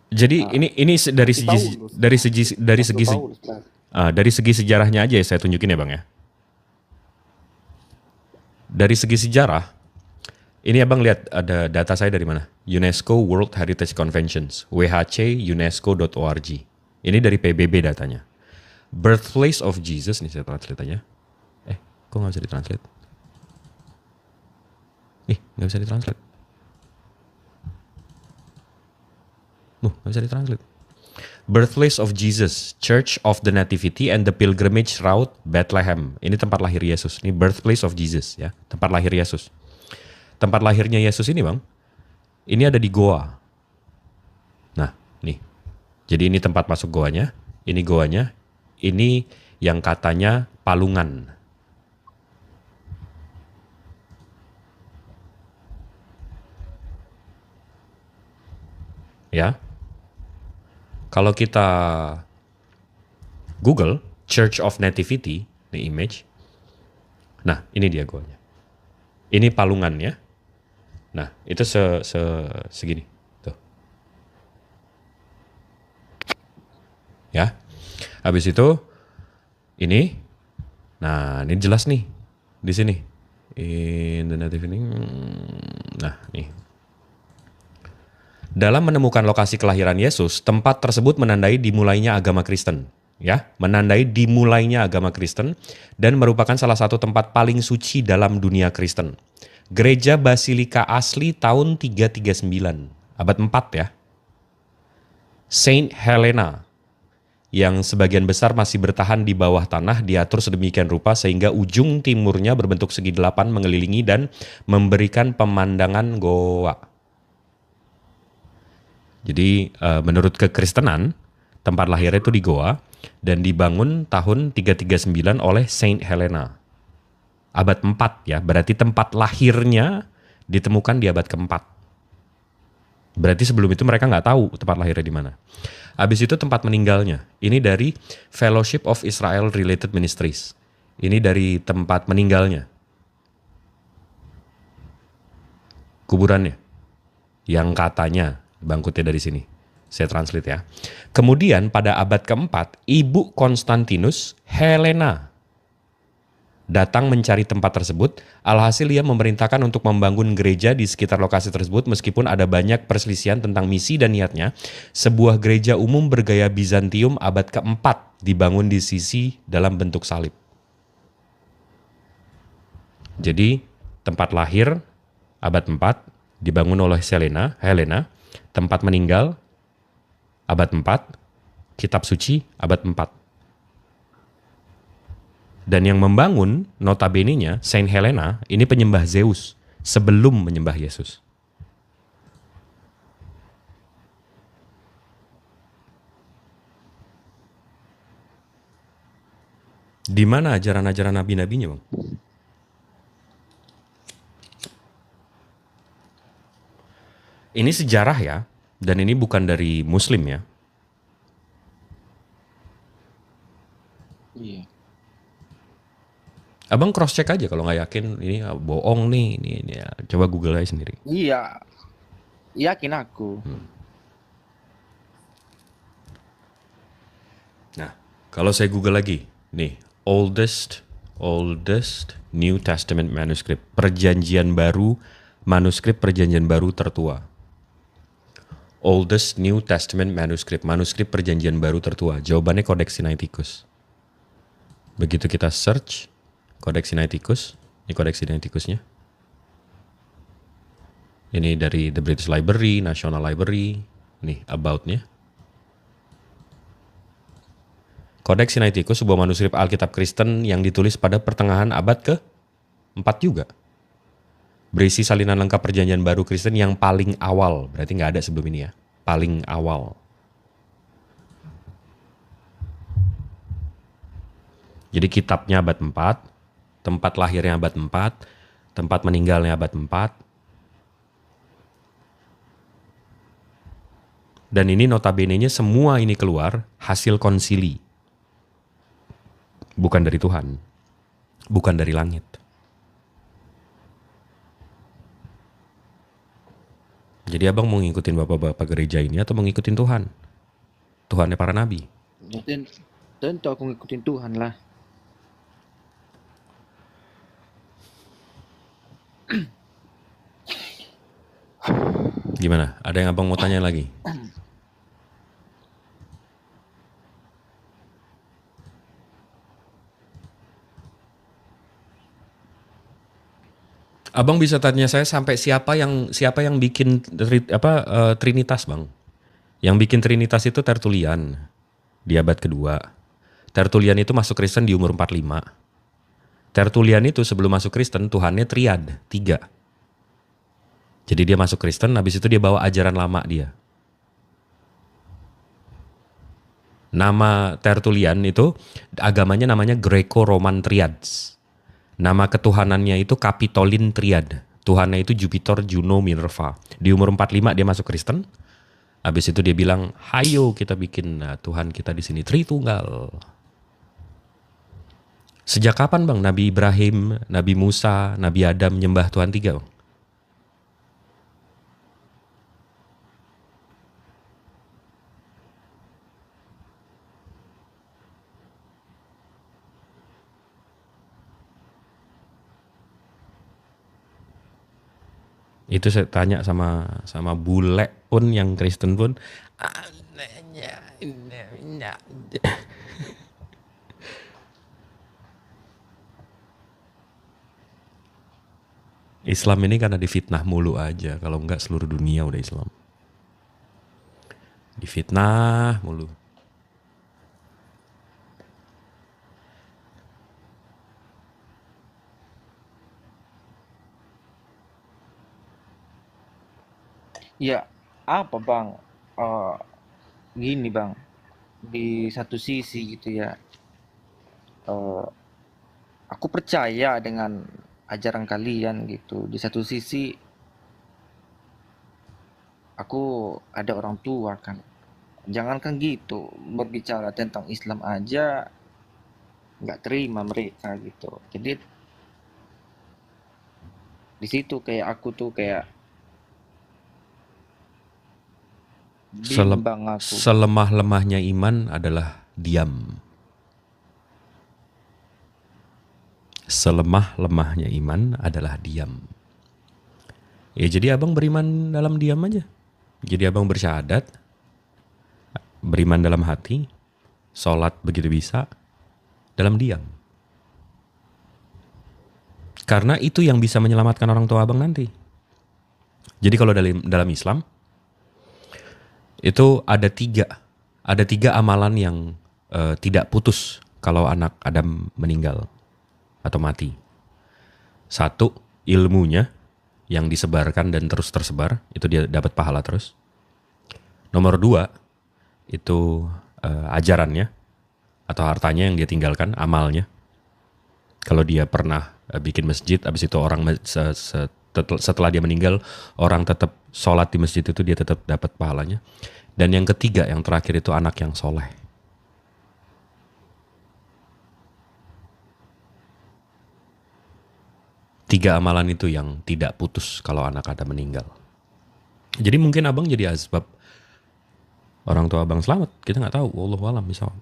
Jadi ini dari segi sejarahnya aja ya saya tunjukin ya, Bang ya. Dari segi sejarah, ini abang lihat ada data saya dari mana? UNESCO World Heritage Conventions, whc.unesco.org. Ini dari PBB datanya. Birthplace of Jesus, nih saya translate aja. Kok nggak bisa ditranslate? Nggak bisa ditranslate. Nggak bisa ditranslate. Birthplace of Jesus, Church of the Nativity and the Pilgrimage Route, Bethlehem. Ini tempat lahir Yesus. Ini birthplace of Jesus ya, tempat lahir Yesus. Tempat lahirnya Yesus ini, Bang, ini ada di goa. Nah, nih. Jadi ini tempat masuk goanya. Ini goanya. Ini yang katanya palungan. Ya. Kalau kita Google Church of Nativity, ini image. Nah, ini dia goanya. Ini palungannya. Nah, itu segini. Tuh. Ya. Habis itu ini. Nah, ini jelas nih di sini. In the Nativity. Nah, nih. Dalam menemukan lokasi kelahiran Yesus, tempat tersebut menandai dimulainya agama Kristen, ya, menandai dimulainya agama Kristen dan merupakan salah satu tempat paling suci dalam dunia Kristen. Gereja Basilika asli tahun 339, abad 4 ya. Saint Helena, yang sebagian besar masih bertahan di bawah tanah diatur sedemikian rupa sehingga ujung timurnya berbentuk segi delapan mengelilingi dan memberikan pemandangan goa. Jadi menurut kekristenan, tempat lahirnya itu di Goa dan dibangun tahun 339 oleh Saint Helena. Abad 4 ya, berarti tempat lahirnya ditemukan di abad keempat. Berarti sebelum itu mereka nggak tahu tempat lahirnya di mana. Habis itu tempat meninggalnya. Ini dari Fellowship of Israel Related Ministries. Ini dari tempat meninggalnya. Kuburannya. Yang katanya bangkutnya dari sini. Saya translate ya. Kemudian pada abad keempat, Ibu Konstantinus, Helena, datang mencari tempat tersebut. Alhasil ia memerintahkan untuk membangun gereja di sekitar lokasi tersebut meskipun ada banyak perselisihan tentang misi dan niatnya. Sebuah gereja umum bergaya Bizantium abad keempat dibangun di sisi dalam bentuk salib. Jadi tempat lahir abad 4 dibangun oleh Helena. Tempat meninggal abad 4, kitab suci abad 4. Dan yang membangun notabene-nya Saint Helena ini penyembah Zeus sebelum menyembah Yesus. Di mana ajaran-ajaran nabi-nabinya, Bang? Ini sejarah ya, dan ini bukan dari Muslim ya. Iya. Abang cross check aja kalau nggak yakin ini bohong nih, ini ya. Coba Google aja sendiri. Iya. Yakin aku. Nah, kalau saya Google lagi, nih oldest New Testament manuscript, perjanjian baru, manuskrip perjanjian baru tertua. Oldest New Testament manuscript, manuskrip perjanjian baru tertua. Jawabannya Codex Sinaiticus. Begitu kita search Codex Sinaiticus, ini Codex Sinaiticusnya. Ini dari The British Library, National Library, nih about-nya. Codex Sinaiticus sebuah manuskrip Alkitab Kristen yang ditulis pada pertengahan abad ke-4 juga. Berisi salinan lengkap perjanjian baru Kristen yang paling awal. Berarti nggak ada sebelum ini ya. Paling awal. Jadi kitabnya abad 4, tempat lahirnya abad 4, tempat meninggalnya abad 4. Dan ini notabene-nya semua ini keluar hasil konsili. Bukan dari Tuhan. Bukan dari langit. Jadi abang mau ngikutin bapak-bapak gereja ini atau mau ngikutin Tuhan? Tuhannya para nabi. Tentu aku ngikutin Tuhan lah. Gimana? Ada yang abang mau tanya lagi? Abang bisa tanya saya sampai siapa yang bikin Trinitas, Bang? Yang bikin Trinitas itu Tertullian di abad kedua. Tertullian itu masuk Kristen di umur 45. Tertullian itu sebelum masuk Kristen Tuhannya triad, 3. Jadi dia masuk Kristen, habis itu dia bawa ajaran lama dia. Nama Tertullian itu agamanya namanya Greco-Roman Triads. Nama ketuhanannya itu Capitolin Triad. Tuhannya itu Jupiter, Juno, Minerva. Di umur 45 dia masuk Kristen. Habis itu dia bilang, "Hayo kita bikin Tuhan kita di sini Tritunggal." Sejak kapan, Bang, Nabi Ibrahim, Nabi Musa, Nabi Adam nyembah Tuhan 3, Bang? Itu saya tanya sama bule pun yang Kristen pun. Islam ini karena difitnah mulu aja. Kalau enggak seluruh dunia udah Islam. Difitnah mulu. Ya, apa bang? Eh, Gini bang, di satu sisi gitu ya, eh, aku percaya dengan ajaran kalian gitu. Di satu sisi, aku ada orang tua kan. Jangankan gitu, berbicara tentang Islam aja nggak terima mereka gitu. Jadi di situ kayak aku tuh kayak Sele- bimbang aku. Selemah-lemahnya iman adalah diam. Selemah-lemahnya iman adalah diam. Ya jadi abang beriman dalam diam aja. Jadi abang bersyahadat, beriman dalam hati, sholat begitu bisa, dalam diam. Karena itu yang bisa menyelamatkan orang tua abang nanti. Jadi kalau dalam Islam, itu ada tiga amalan yang tidak putus kalau anak Adam meninggal atau mati. Satu, ilmunya yang disebarkan dan terus tersebar, itu dia dapat pahala terus. Nomor dua, itu ajarannya atau hartanya yang dia tinggalkan, amalnya. Kalau dia pernah bikin masjid, habis itu orang setelah dia meninggal, orang tetap sholat di masjid itu, dia tetap dapat pahalanya. Dan yang ketiga, yang terakhir itu anak yang soleh. Tiga amalan itu yang tidak putus kalau anak ada meninggal. Jadi mungkin abang jadi asbab orang tua abang selamat. Kita nggak tahu. Wallahu alam misal.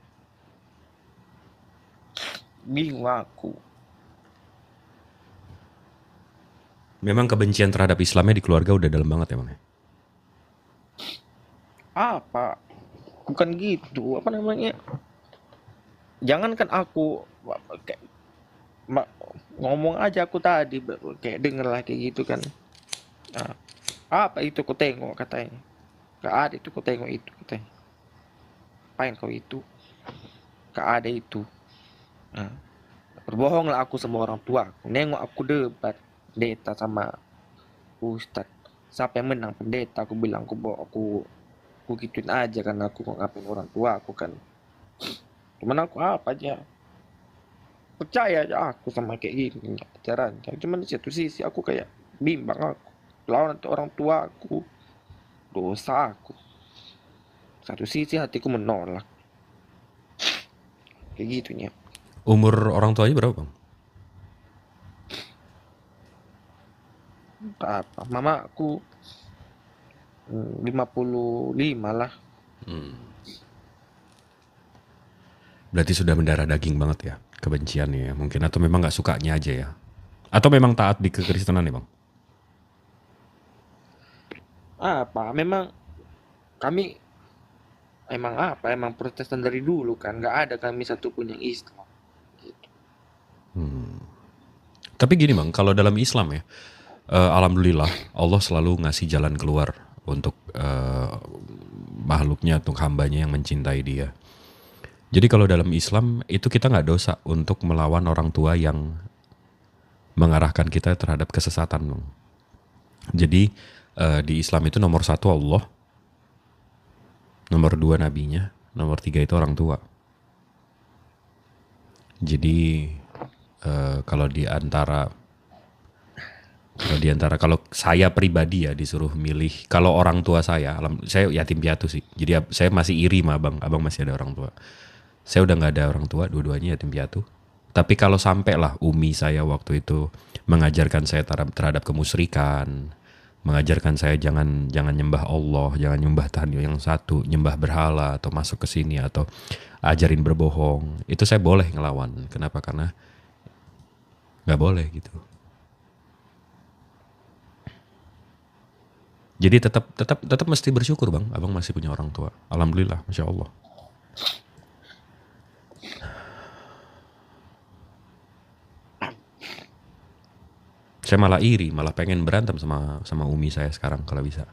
Bingung aku. Memang kebencian terhadap Islamnya di keluarga udah dalam banget ya bang. Apa? Bukan gitu. Apa namanya? Jangankan aku kayak ngomong aja aku tadi kayak denger lah kayak gitu kan. Nah, apa itu kau tengok katanya? Gak ada itu kau tengok itu katanya. Apain kau itu? Gak ada itu. Nah, berbohong lah aku sama orang tua. Nengok aku debat pendeta sama ustad. Siapa yang menang pendeta? Aku bilang aku gituin aja kan aku ngapain orang tua aku kan. Cuman aku apa aja percaya aja aku sama kayak gini ajaran. Cuman di satu sisi aku kayak bimbang aku. Lawan orang tua aku dosa aku. Satu sisi hatiku menolak kayak gitunya. Umur orang tuanya berapa bang? Apa? Mama aku 55 lah. Berarti sudah mendarah daging banget ya kebenciannya ya. Mungkin atau memang nggak sukanya aja ya. Atau memang taat di kekristenan ya bang? Apa? Memang kami emang Protestan dari dulu kan, nggak ada kami satupun yang Islam. Gitu. Tapi gini bang, kalau dalam Islam ya, alhamdulillah Allah selalu ngasih jalan keluar untuk makhluknya, untuk hambanya yang mencintai dia. Jadi kalau dalam Islam itu kita nggak dosa untuk melawan orang tua yang mengarahkan kita terhadap kesesatan bang. Jadi di Islam itu nomor satu Allah, nomor dua nabinya, nomor tiga itu orang tua. Jadi kalau kalau saya pribadi ya disuruh milih, kalau orang tua saya yatim piatu sih. Jadi saya masih iri sama abang masih ada orang tua. Saya udah nggak ada orang tua, dua-duanya yatim piatu. Tapi kalau sampai lah umi saya waktu itu mengajarkan saya terhadap kemusyrikan, mengajarkan saya jangan nyembah Allah, jangan nyembah Tuhan yang satu, nyembah berhala atau masuk ke sini atau ajarin berbohong, itu saya boleh ngelawan. Kenapa? Karena nggak boleh gitu. Jadi tetap mesti bersyukur bang, abang masih punya orang tua. Alhamdulillah, masya Allah. Saya malah iri, malah pengen berantem sama umi saya sekarang kalau bisa.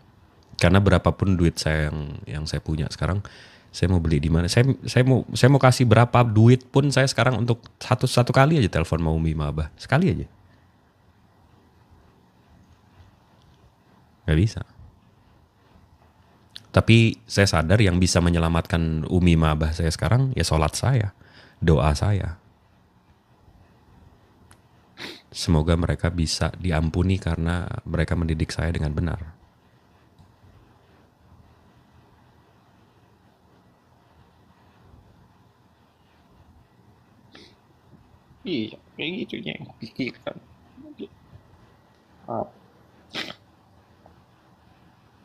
Karena berapapun duit saya yang saya punya sekarang, saya mau beli di mana? Saya mau kasih berapa duit pun saya sekarang untuk satu kali aja telepon sama umi sama abah, sekali aja. Gak bisa. Tapi saya sadar yang bisa menyelamatkan Umi sama Abah saya sekarang ya sholat saya, doa saya. Semoga mereka bisa diampuni karena mereka mendidik saya dengan benar. Iya, kayak gitu yang pikirkan. Ah,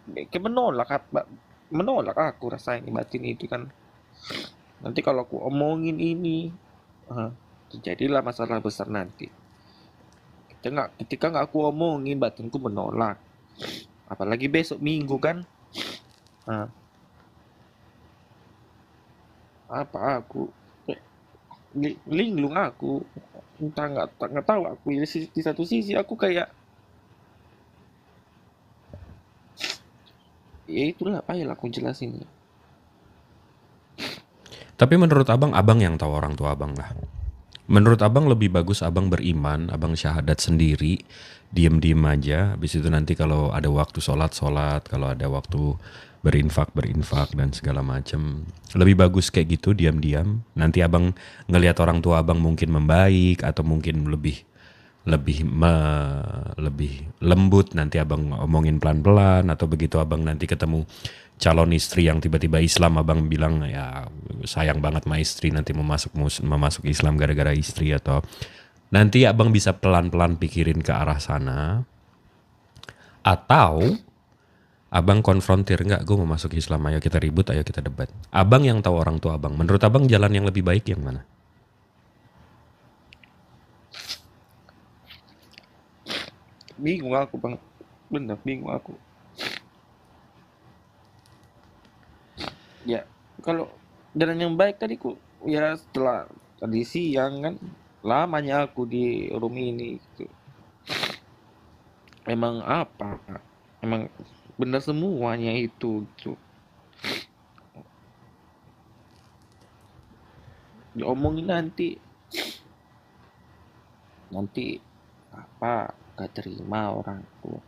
kayak menolak aku rasanya batin itu kan. Nanti kalau aku omongin ini, ah, terjadilah masalah besar nanti. Ketika nggak aku omongin, batinku menolak. Apalagi besok minggu kan. Ah, apa aku linglung aku, entah nggak tahu aku di satu sisi aku kayak ya itulah apa ya aku jelasin. Tapi menurut abang yang tahu orang tua abang lah. Menurut abang lebih bagus abang beriman, abang syahadat sendiri, diem-diem aja. Habis itu nanti kalau ada waktu sholat, kalau ada waktu berinfak dan segala macam. Lebih bagus kayak gitu diam-diam. Nanti abang ngelihat orang tua abang mungkin membaik atau mungkin lebih lembut, nanti abang omongin pelan-pelan, atau begitu abang nanti ketemu calon istri yang tiba-tiba Islam, abang bilang ya sayang banget sama istri, nanti memasuk Islam gara-gara istri, atau nanti abang bisa pelan-pelan pikirin ke arah sana, atau abang konfrontir, enggak gue mau masuk Islam, ayo kita ribut, ayo kita debat. Abang yang tahu orang tua abang, menurut abang jalan yang lebih baik yang mana? Bingung aku bang, bener bingung aku. Ya kalau jalan yang baik tadi ku ya setelah tadi siang kan lamanya aku di room ini gitu. Emang apa? Emang bener semuanya itu gitu. Diomongin nanti apa gak terima orang tuh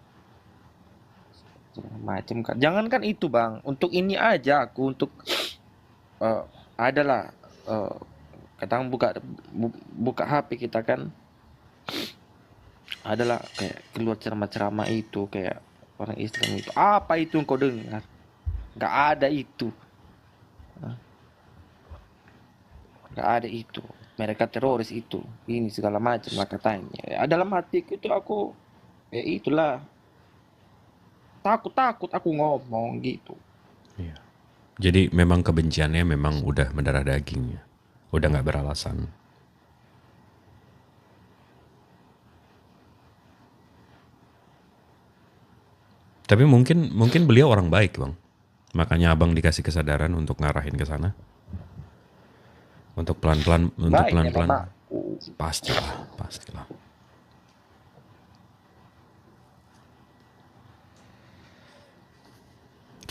segala macem kan. Jangan kan itu bang, untuk ini aja aku untuk adalah kadang buka HP kita kan adalah kayak keluar ceramah-ceramah itu kayak orang Islam itu apa itu yang kau dengar, nggak ada itu. Hah? Nggak ada itu, mereka teroris itu ini segala macam lah katanya ya, dalam hatiku itu aku ya itulah takut aku ngomong gitu. Iya. Jadi memang kebenciannya memang udah mendarah dagingnya, udah nggak beralasan. Tapi mungkin beliau orang baik bang, makanya abang dikasih kesadaran untuk ngarahin ke sana, untuk pelan-pelan, Baik memang aku. pastilah.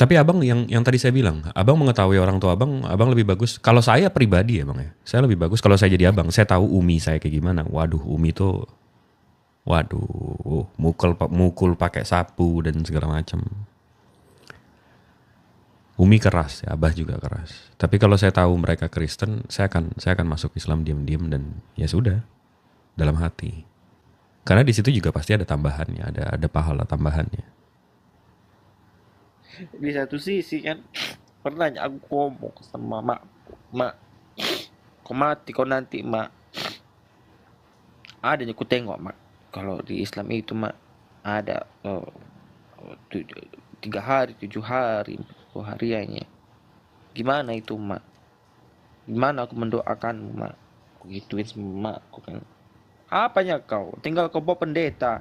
Tapi abang yang tadi saya bilang, abang mengetahui orang tua abang lebih bagus. Kalau saya pribadi ya bang ya, saya lebih bagus kalau saya jadi abang. Saya tahu Umi saya kayak gimana. Waduh, Umi tuh, mukul pakai sapu dan segala macam. Umi keras, ya, Abah juga keras. Tapi kalau saya tahu mereka Kristen, saya akan masuk Islam diam-diam dan ya sudah, dalam hati. Karena di situ juga pasti ada tambahannya, ada pahala tambahannya. Di satu sisi kan pernah aku ngomong sama mak kau mati kau nanti mak, adanya ku tengok mak kalau di Islam itu mak ada 3 hari 7 hari 10 hariannya. Gimana itu mak, gimana aku mendoakanmu mak, aku gituin sama mak aku kan, apanya kau tinggal kau bawa pendeta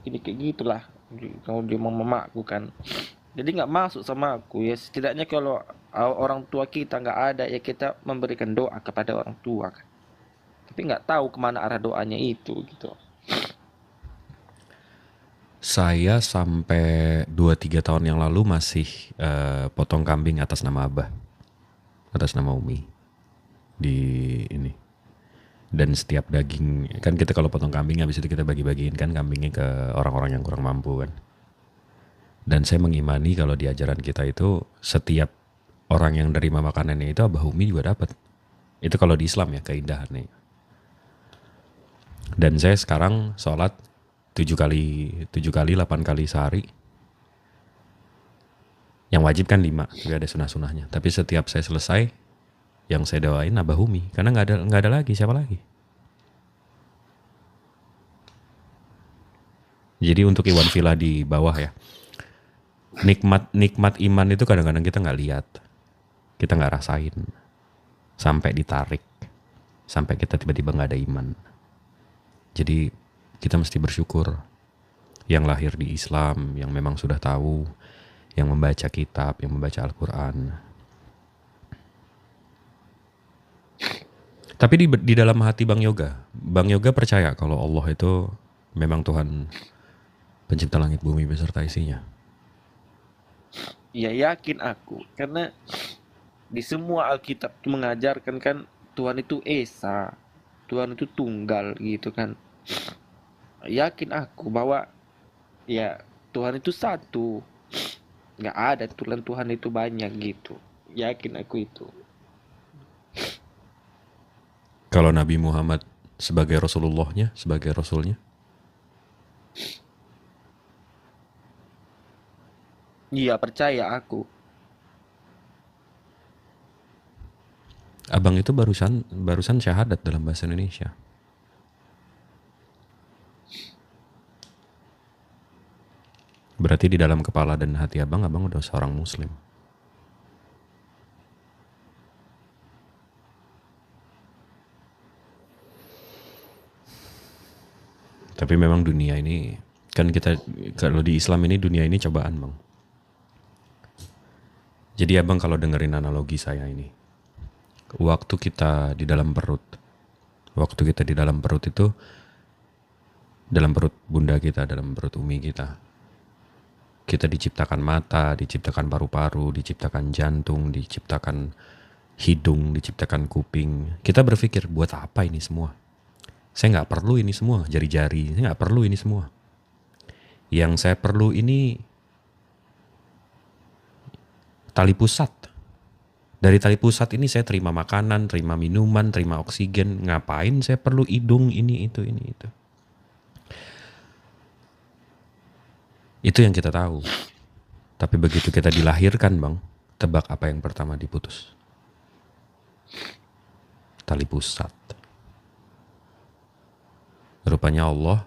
ini kayak gitulah. Kau dia mau mamaku kan, jadi nggak masuk sama aku ya. Setidaknya kalau orang tua kita nggak ada ya kita memberikan doa kepada orang tua kan, tapi nggak tahu kemana arah doanya itu gitu. Saya sampai 2-3 tahun yang lalu masih potong kambing atas nama Abah, atas nama Umi di ini. Dan setiap daging, kan kita kalau potong kambing habis itu kita bagi-bagiin kan kambingnya ke orang-orang yang kurang mampu kan. Dan saya mengimani kalau di ajaran kita itu setiap orang yang nerima makanannya itu Abah Umi juga dapat. Itu kalau di Islam ya keindahannya. Dan saya sekarang sholat 7 kali 8 kali sehari. Yang wajib kan 5, tapi ada sunah-sunahnya. Tapi setiap saya selesai, yang saya doain Abah Umi, karena nggak ada lagi, siapa lagi? Jadi untuk Iwan Villa di bawah ya, nikmat iman itu kadang-kadang kita nggak lihat, kita nggak rasain, sampai ditarik, sampai kita tiba-tiba nggak ada iman. Jadi kita mesti bersyukur yang lahir di Islam, yang memang sudah tahu, yang membaca kitab, yang membaca Al-Quran. Tapi di dalam hati Bang Yoga percaya kalau Allah itu memang Tuhan pencipta langit bumi beserta isinya. Ya yakin aku, karena di semua Alkitab itu mengajarkan kan Tuhan itu Esa, Tuhan itu tunggal gitu kan. Yakin aku bahwa ya Tuhan itu satu, nggak ada Tuhan itu banyak gitu. Yakin aku itu. Kalau Nabi Muhammad sebagai Rasulullahnya, sebagai Rasulnya, Iya percaya aku. Abang itu barusan syahadat dalam bahasa Indonesia. Berarti di dalam kepala dan hati abang udah seorang Muslim. Tapi memang dunia ini, kan kita, kalau di Islam ini dunia ini cobaan bang. Jadi abang kalau dengerin analogi saya ini, waktu kita di dalam perut itu, dalam perut bunda kita, dalam perut umi kita diciptakan mata, diciptakan paru-paru, diciptakan jantung, diciptakan hidung, diciptakan kuping. Kita berpikir, buat apa ini semua? Saya nggak perlu ini semua, jari-jari, saya nggak perlu ini semua. Yang saya perlu ini tali pusat. Dari tali pusat ini saya terima makanan, terima minuman, terima oksigen. Ngapain saya perlu hidung ini, itu. Itu yang kita tahu. Tapi begitu kita dilahirkan bang, tebak apa yang pertama diputus? Tali pusat. Rupanya Allah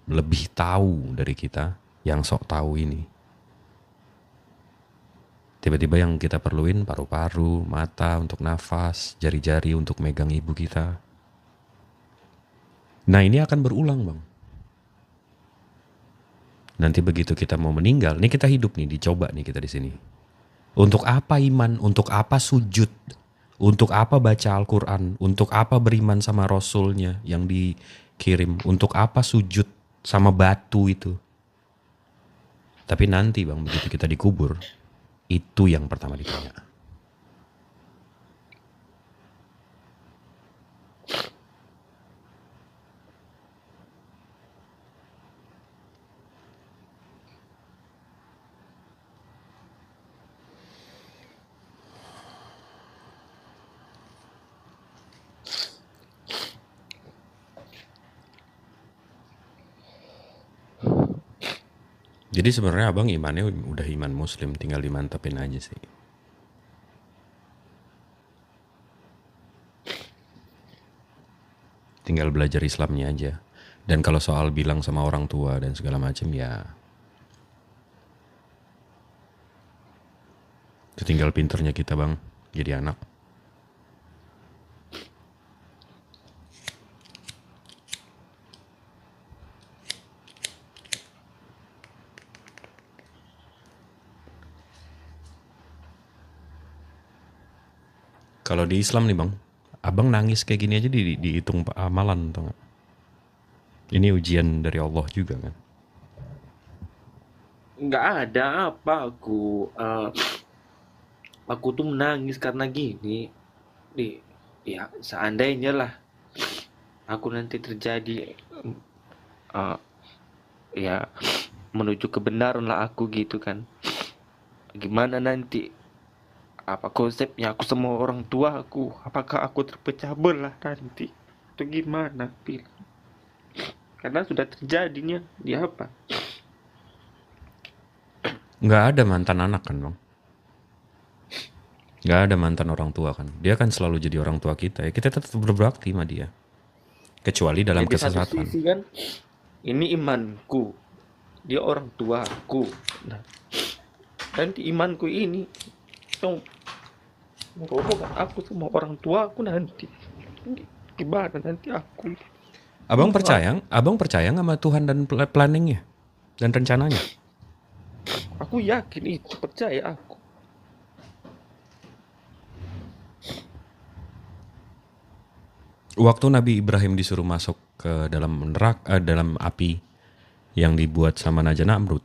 lebih tahu dari kita yang sok tahu ini. Tiba-tiba yang kita perluin paru-paru, mata untuk nafas, jari-jari untuk megang ibu kita. Nah ini akan berulang bang. Nanti begitu kita mau meninggal, nih kita hidup nih, dicoba nih kita di sini. Untuk apa iman? Untuk apa sujud? Untuk apa baca Al-Quran? Untuk apa beriman sama Rasulnya yang dikirim? Untuk apa sujud sama batu itu? Tapi nanti bang, begitu kita dikubur, itu yang pertama ditanya. Jadi sebenarnya abang imannya udah iman Muslim, tinggal dimantepin aja sih. Tinggal belajar Islamnya aja. Dan kalau soal bilang sama orang tua dan segala macam ya, itu tinggal pinternya kita bang, jadi anak. Kalau di Islam nih bang, abang nangis kayak gini aja dihitung amalan, tau gak? Ini ujian dari Allah juga kan. Nggak ada apa aku tuh menangis karena gini. Ya seandainya lah aku nanti terjadi ya menuju kebenaran lah aku gitu kan. Gimana nanti apa konsepnya aku sama orang tua aku, apakah aku terpecah belah nanti atau gimana, Pil? Karena sudah terjadinya di apa. Nggak ada mantan anak kan bang? Nggak ada mantan orang tua kan? Dia kan selalu jadi orang tua kita ya. Kita tetap berbakti sama dia. Kecuali dalam Di satu kesesatan. sisi kan ini imanku, dia orang tuaku. Nah, nanti imanku ini dong merobokkan aku sama orang tuaku nanti. Gimana nanti aku? Abang percaya nggak sama Tuhan dan planningnya dan rencananya? Aku yakin itu, percaya aku. Waktu Nabi Ibrahim disuruh masuk ke dalam dalam api yang dibuat sama Naja Namrud,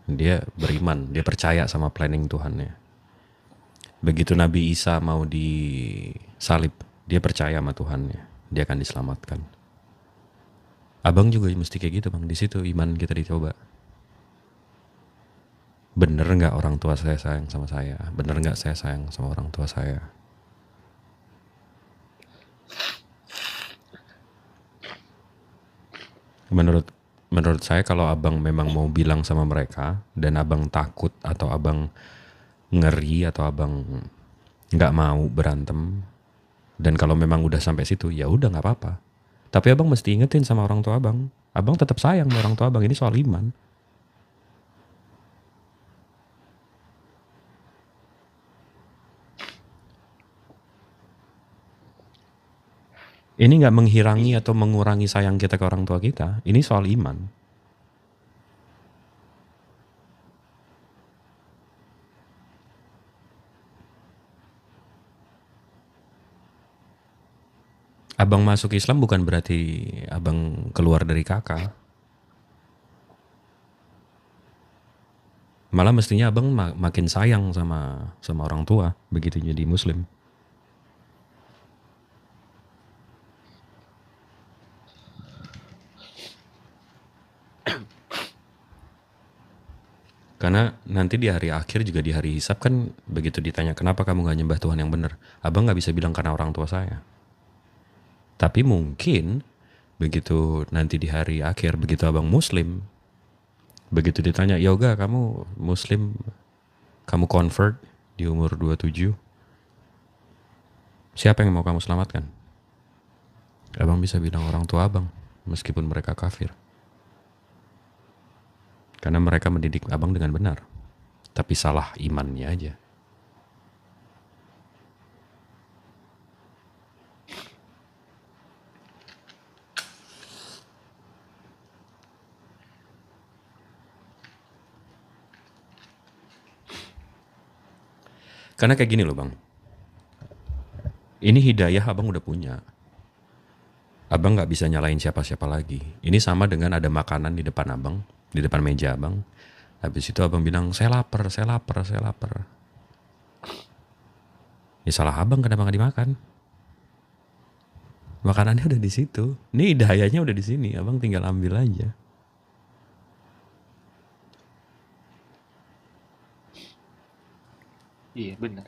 dia beriman, dia percaya sama planning Tuhannya. Begitu Nabi Isa mau disalib, dia percaya sama Tuhannya, dia akan diselamatkan. Abang juga mesti kayak gitu bang, di situ iman kita dicoba. Bener nggak orang tua saya sayang sama saya? Bener nggak saya sayang sama orang tua saya? Menurut saya kalau abang memang mau bilang sama mereka dan abang takut atau abang ngeri atau abang nggak mau berantem dan kalau memang udah sampai situ ya udah nggak apa-apa. Tapi abang mesti ingetin sama orang tua abang. Abang tetap sayang sama orang tua abang, ini soal iman. Ini nggak menghirangi atau mengurangi sayang kita ke orang tua kita. Ini soal iman. Abang masuk Islam bukan berarti abang keluar dari kakak. Malah mestinya abang makin sayang sama orang tua begitu jadi Muslim. Karena nanti di hari akhir juga di hari hisab kan begitu ditanya kenapa kamu gak nyembah Tuhan yang benar, abang gak bisa bilang karena orang tua saya. Tapi mungkin begitu nanti di hari akhir begitu abang Muslim, begitu ditanya yoga kamu Muslim, kamu convert di umur 27, siapa yang mau kamu selamatkan? Abang bisa bilang orang tua abang meskipun mereka kafir. Karena mereka mendidik abang dengan benar. Tapi salah imannya aja. Karena kayak gini loh bang. Ini hidayah abang udah punya. Abang gak bisa nyalain siapa-siapa lagi. Ini sama dengan ada makanan di depan abang, di depan meja abang. Habis itu abang bilang, saya lapar, saya lapar, saya lapar. Ya salah abang kenapa gak dimakan? Makanannya udah di situ. Ini hidayahnya udah di sini, abang tinggal ambil aja. Iya benar.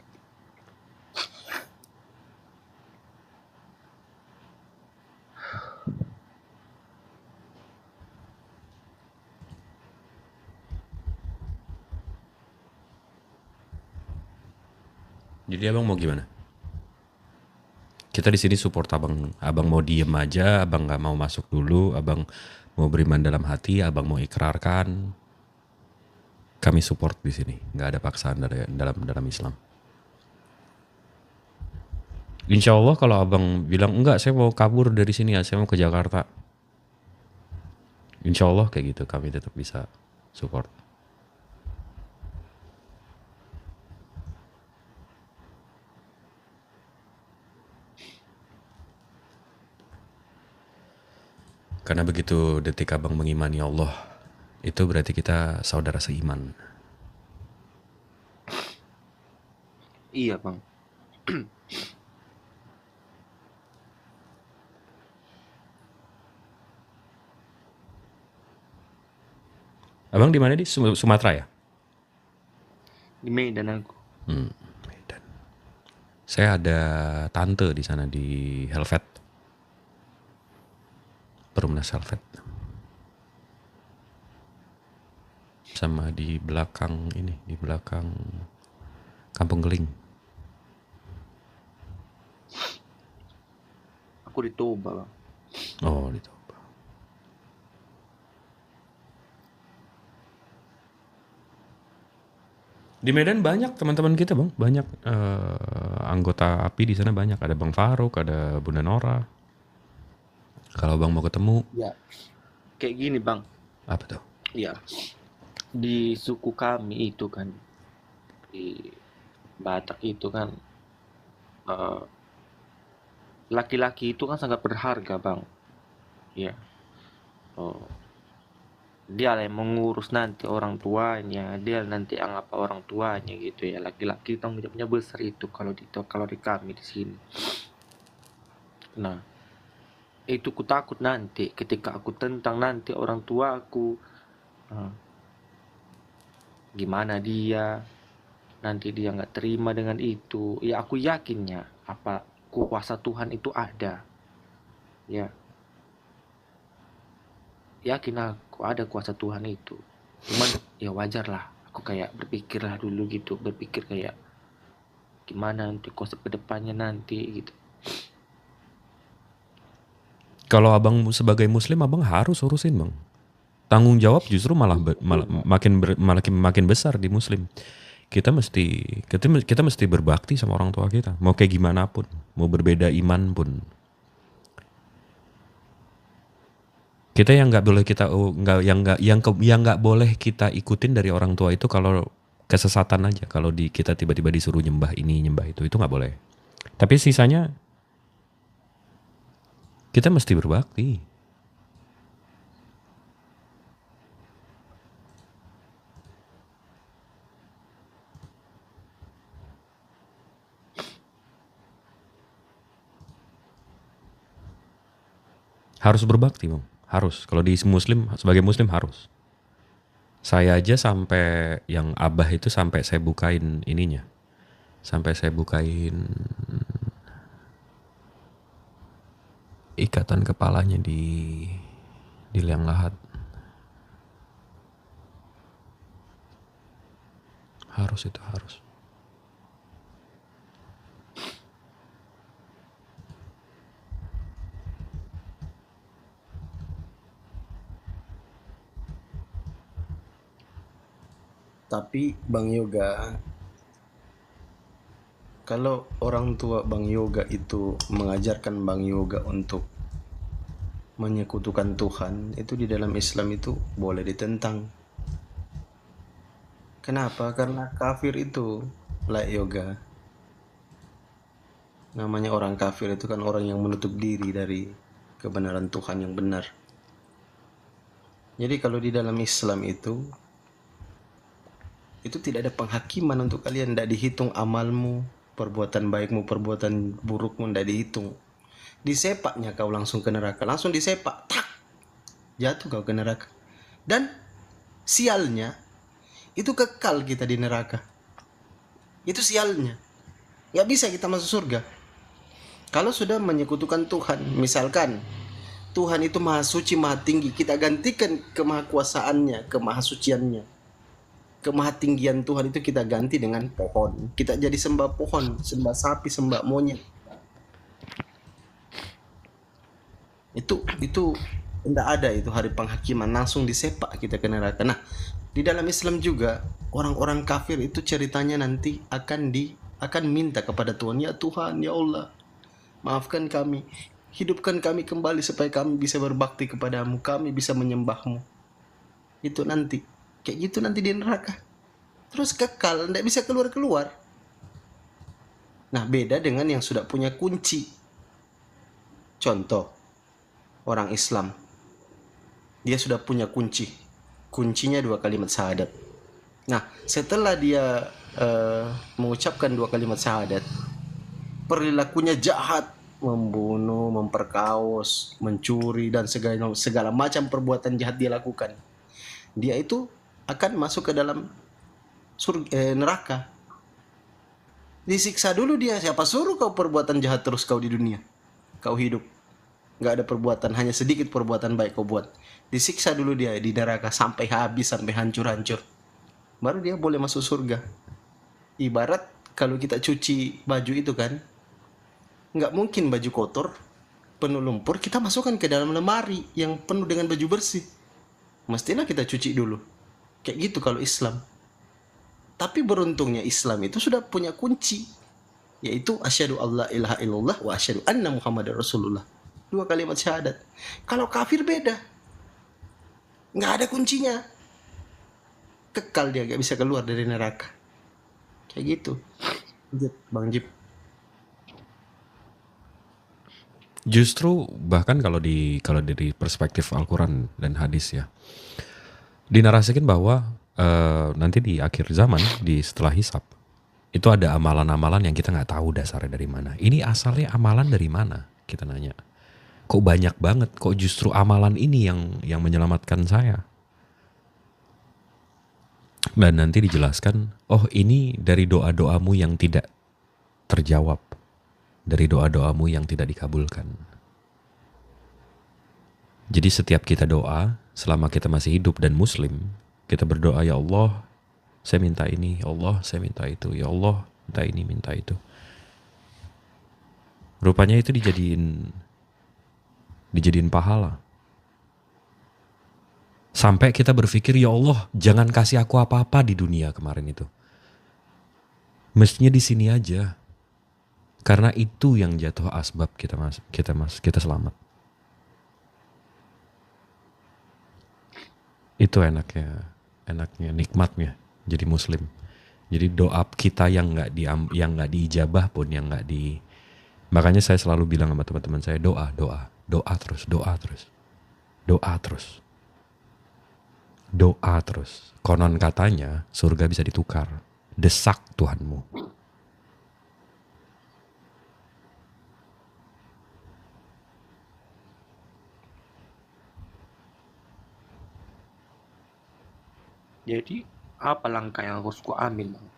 Jadi abang mau gimana? Kita di sini support abang. Abang mau diem aja, abang nggak mau masuk dulu, abang mau beriman dalam hati, abang mau ikrarkan. Kami support di sini, nggak ada paksaan dari dalam Islam. Insya Allah kalau abang bilang enggak, saya mau kabur dari sini ya, saya mau ke Jakarta. Insya Allah kayak gitu, kami tetap bisa support. Karena begitu detik abang mengimani Allah, itu berarti kita saudara seiman. Iya bang. Abang di mana di Sumatera ya? Di Medan aku. Medan. Saya ada tante di sana di Helvet. Perumnas Helvet. Sama di belakang ini, di belakang Kampung Geling. Aku di Toba, Bang. Oh, di Toba. Di Medan banyak teman-teman kita, Bang. Banyak anggota API di sana banyak. Ada Bang Faruk, ada Bunda Nora. Kalau Bang mau ketemu, Ya. Kayak gini, Bang. apa tuh? Ya. Di suku kami itu kan, di Batak itu kan, eh, laki-laki itu kan sangat berharga, Bang. Ya. Oh, dia lah yang mengurus nanti orang tuanya, dia nanti anggap orang tuanya gitu ya. Laki-laki tanggung jawabnya besar itu kalau di kami di sini. Nah, itu ku takut nanti ketika aku tentang nanti orang tuaku, eh, gimana dia nanti dia nggak terima dengan itu. Ya aku yakinnya apa kuasa Tuhan itu ada. Ya, yakin aku ada kuasa Tuhan itu. Cuman ya wajar lah aku kayak berpikir lah dulu gitu, berpikir kayak gimana nanti konsep kedepannya nanti gitu. Kalau Abang sebagai Muslim, Abang harus urusin, Bang. Tanggung jawab justru makin besar di Muslim. Kita mesti berbakti sama orang tua kita. Mau kayak gimana pun, mau berbeda iman pun. Kita yang nggak boleh yang nggak boleh kita ikutin dari orang tua itu kalau kesesatan aja. Kalau kita tiba-tiba disuruh nyembah ini nyembah itu nggak boleh. Tapi sisanya kita mesti berbakti. Harus berbakti, Bang. Harus. Kalau di Muslim, sebagai Muslim harus. Saya aja sampai yang Abah itu sampai saya bukain ininya. Sampai saya bukain ikatan kepalanya di liang lahat. Harus itu, harus. Tapi Bang Yoga, kalau orang tua Bang Yoga itu mengajarkan Bang Yoga untuk menyekutukan Tuhan, itu di dalam Islam itu boleh ditentang. Kenapa? Karena kafir itu like yoga. Namanya orang kafir itu kan orang yang menutup diri dari kebenaran Tuhan yang benar. Jadi kalau di dalam Islam itu tidak ada penghakiman untuk kalian, tidak dihitung amalmu, perbuatan baikmu, perbuatan burukmu, tidak dihitung. Disepaknya kau langsung ke neraka, langsung disepak, tak, jatuh kau ke neraka. Dan sialnya itu kekal kita di neraka. Itu sialnya. Gak bisa kita masuk surga kalau sudah menyekutukan Tuhan. Misalkan Tuhan itu maha suci, maha tinggi, kita gantikan kemahakuasaannya, kemahasuciannya, kemahatinggian Tuhan itu kita ganti dengan pohon. Kita jadi sembah pohon, sembah sapi, sembah monyet. Itu tidak ada itu hari penghakiman, langsung disepak kita ke neraka. Nah, di dalam Islam juga orang-orang kafir itu ceritanya nanti akan minta kepada Tuhan, ya Tuhan, ya Allah, maafkan kami, hidupkan kami kembali supaya kami bisa berbakti kepadamu, kami bisa menyembahmu. Itu nanti kayak gitu nanti di neraka. Terus kekal, tidak bisa keluar-keluar. Nah, beda dengan yang sudah punya kunci. Contoh, orang Islam, dia sudah punya kunci. Kuncinya 2 kalimat syahadat. Nah, setelah dia mengucapkan 2 kalimat syahadat, perilakunya jahat, membunuh, memperkaos, mencuri, dan segala macam perbuatan jahat dia lakukan. Dia itu akan masuk ke dalam neraka. Disiksa dulu dia. Siapa suruh kau perbuatan jahat terus kau di dunia? Kau hidup. Nggak ada perbuatan, hanya sedikit perbuatan baik kau buat. Disiksa dulu dia di neraka sampai habis, sampai hancur-hancur. Baru dia boleh masuk surga. Ibarat kalau kita cuci baju itu kan, nggak mungkin baju kotor, penuh lumpur, kita masukkan ke dalam lemari yang penuh dengan baju bersih. Mestilah kita cuci dulu. Kayak gitu kalau Islam. Tapi beruntungnya Islam itu sudah punya kunci, yaitu asyhadu alla ilaha illallah wa asyhadu anna muhammadar rasulullah. 2 kalimat syahadat. Kalau kafir beda. Nggak ada kuncinya. Kekal dia, nggak bisa keluar dari neraka. Kayak gitu. Bang Jip. Justru bahkan kalau dari perspektif Al-Quran dan hadis ya, dinarasikan bahwa nanti di akhir zaman, setelah hisab, itu ada amalan-amalan yang kita nggak tahu dasarnya dari mana. Ini asalnya amalan dari mana? Kita nanya. Kok banyak banget? Kok justru amalan ini yang menyelamatkan saya? Dan nanti dijelaskan, oh ini dari doa-doamu yang tidak terjawab, dari doa-doamu yang tidak dikabulkan. Jadi setiap kita doa, selama kita masih hidup dan muslim, kita berdoa, ya Allah, saya minta ini, ya Allah, saya minta itu, ya Allah, minta ini, minta itu. Rupanya itu dijadiin pahala. Sampai kita berpikir, ya Allah, jangan kasih aku apa-apa di dunia kemarin itu. Mestinya di sini aja. Karena itu yang jatuh asbab kita selamat. Itu enaknya nikmatnya jadi muslim. Jadi doa kita yang nggak diijabah pun, yang nggak di. Makanya saya selalu bilang sama teman-teman saya, doa terus. Doa terus. Konon katanya surga bisa ditukar. Desak Tuhanmu. Jadi apa langkah yang harus ku ambil, Bang?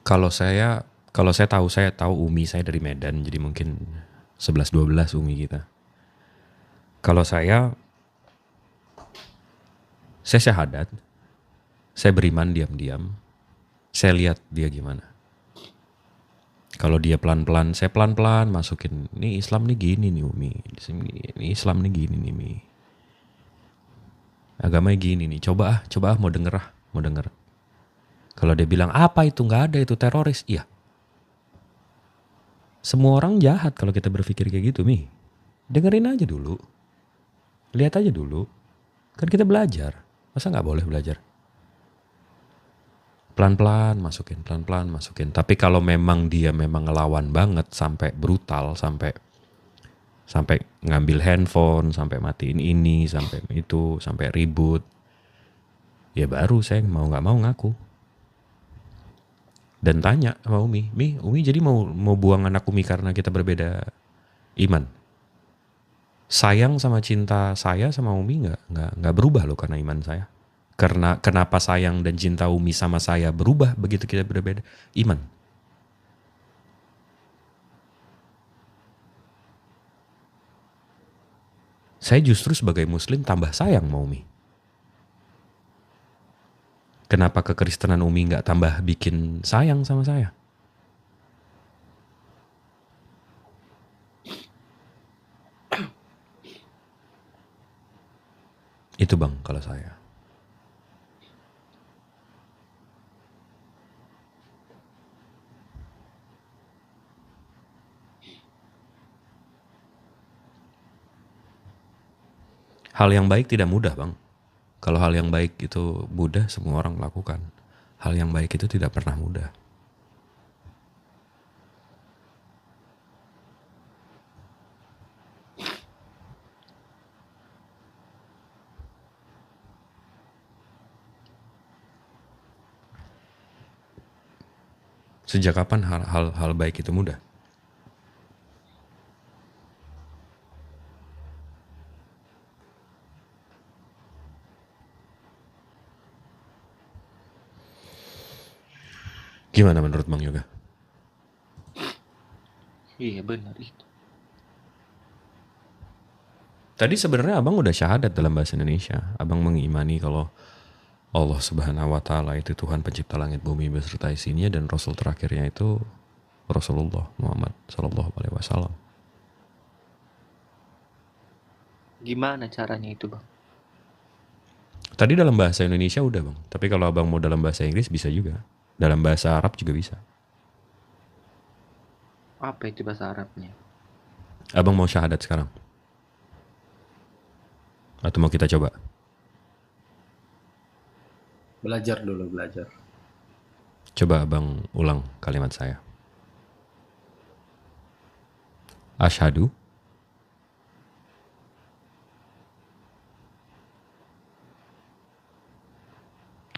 Kalau saya tahu Umi saya dari Medan, jadi mungkin 11-12 Umi kita. Kalau saya syahadat, saya beriman diam-diam, saya lihat dia gimana. Kalau dia pelan-pelan, saya pelan-pelan masukin, ini Islam nih gini nih Umi, ini Islam nih gini nih Mi. Agamanya gini nih, coba mau denger. Kalau dia bilang, apa itu, nggak ada, itu teroris, iya. Semua orang jahat kalau kita berpikir kayak gitu, Mi. Dengerin aja dulu. Lihat aja dulu. Kan kita belajar. Masa nggak boleh belajar? Pelan-pelan masukin. Tapi kalau memang dia ngelawan banget, sampai brutal, sampai ngambil handphone, sampai matiin ini, sampai itu, sampai ribut, ya baru saya mau nggak mau ngaku. Dan tanya sama Umi jadi mau buang anak Umi karena kita berbeda iman. Sayang sama cinta saya sama Umi nggak berubah loh karena iman saya. Karena kenapa sayang dan cinta Umi sama saya berubah begitu kita berbeda iman? Saya justru sebagai muslim tambah sayang sama Umi. Kenapa kekristenan Umi nggak tambah bikin sayang sama saya? Itu Bang kalau saya. Hal yang baik tidak mudah Bang. Kalau hal yang baik itu mudah, semua orang lakukan. Hal yang baik itu tidak pernah mudah. Sejak kapan hal baik itu mudah? Gimana menurut Bang Yoga? Iya benar itu. Tadi sebenarnya abang udah syahadat dalam bahasa Indonesia. Abang mengimani kalau Allah Subhanahu wa Ta'ala itu Tuhan pencipta langit bumi beserta isinya, dan Rasul terakhirnya itu Rasulullah Muhammad Sallallahu Alaihi Wasallam. Gimana caranya itu bang? Tadi dalam bahasa Indonesia udah bang, tapi kalau abang mau dalam bahasa Inggris bisa juga. Dalam bahasa Arab juga bisa. Apa itu bahasa Arabnya? Abang mau syahadat sekarang? Atau mau kita coba? Belajar dulu, belajar. Coba abang ulang kalimat saya. Asyhadu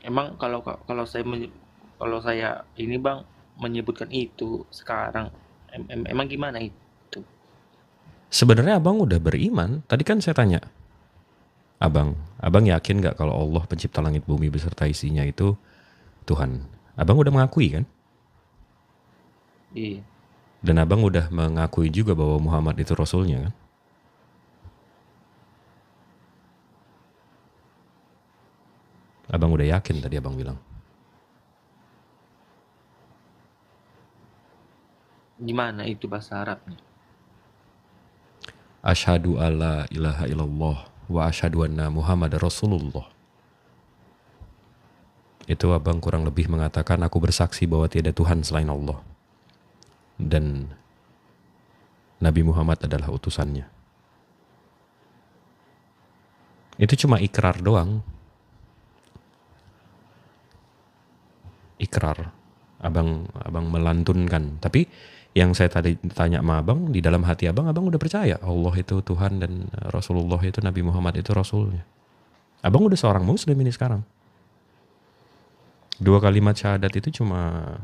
Emang kalau saya ini bang menyebutkan itu sekarang, emang gimana itu? Sebenarnya abang udah beriman. Tadi kan saya tanya, abang yakin nggak kalau Allah pencipta langit bumi beserta isinya itu Tuhan? Abang udah mengakui kan? Iya. Dan abang udah mengakui juga bahwa Muhammad itu Rasulnya kan? Abang udah yakin tadi abang bilang. Gimana itu bahasa Arabnya? Asyhadu alla ilaha illallah wa asyhadu anna Muhammad Rasulullah. Itu abang kurang lebih mengatakan aku bersaksi bahwa tiada Tuhan selain Allah. Dan Nabi Muhammad adalah utusannya. Itu cuma ikrar doang. Ikrar. Abang melantunkan. Tapi yang saya tadi tanya sama abang, di dalam hati abang udah percaya Allah itu Tuhan dan Rasulullah itu, Nabi Muhammad itu Rasulnya. Abang udah seorang muslim ini sekarang. 2 kalimat syahadat itu cuma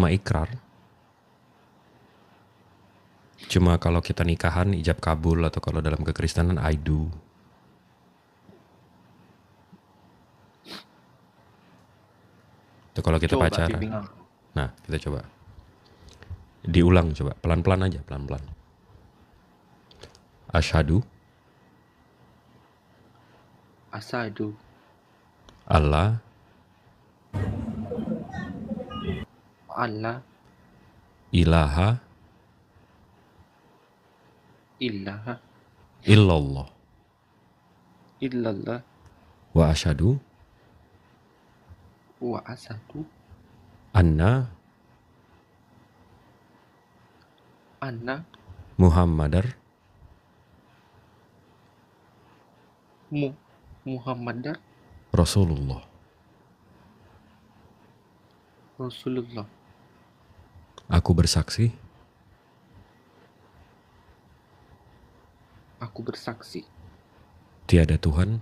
ikrar. Cuma kalau kita nikahan ijab kabul, atau kalau dalam kekristenan I do. Itu kalau kita Coba pacaran. bimbingan. Nah, kita coba. Diulang coba, pelan-pelan aja, pelan-pelan. Asyhadu Asadu alla Allah ilaha ilaha illallah illallah wa asyhadu wa asadu anna anna Muhammadar Muhammadar Rasulullah. Rasulullah. Aku bersaksi tiada Tuhan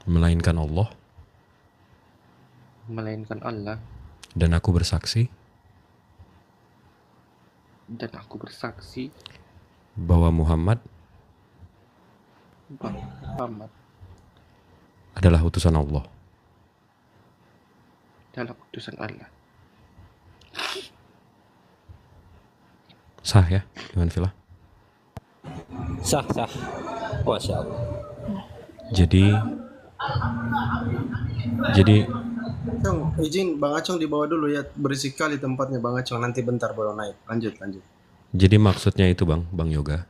melainkan Allah, dan aku bersaksi bahwa Muhammad adalah utusan Allah. dalam utusan Allah. Sah ya, Iwan Villa? Sah. Masya Allah. Jadi Acong, izin Bang Acong dibawa dulu ya, berisik kali tempatnya Bang Acong, nanti bentar baru naik. Lanjut. jadi maksudnya itu Bang Yoga,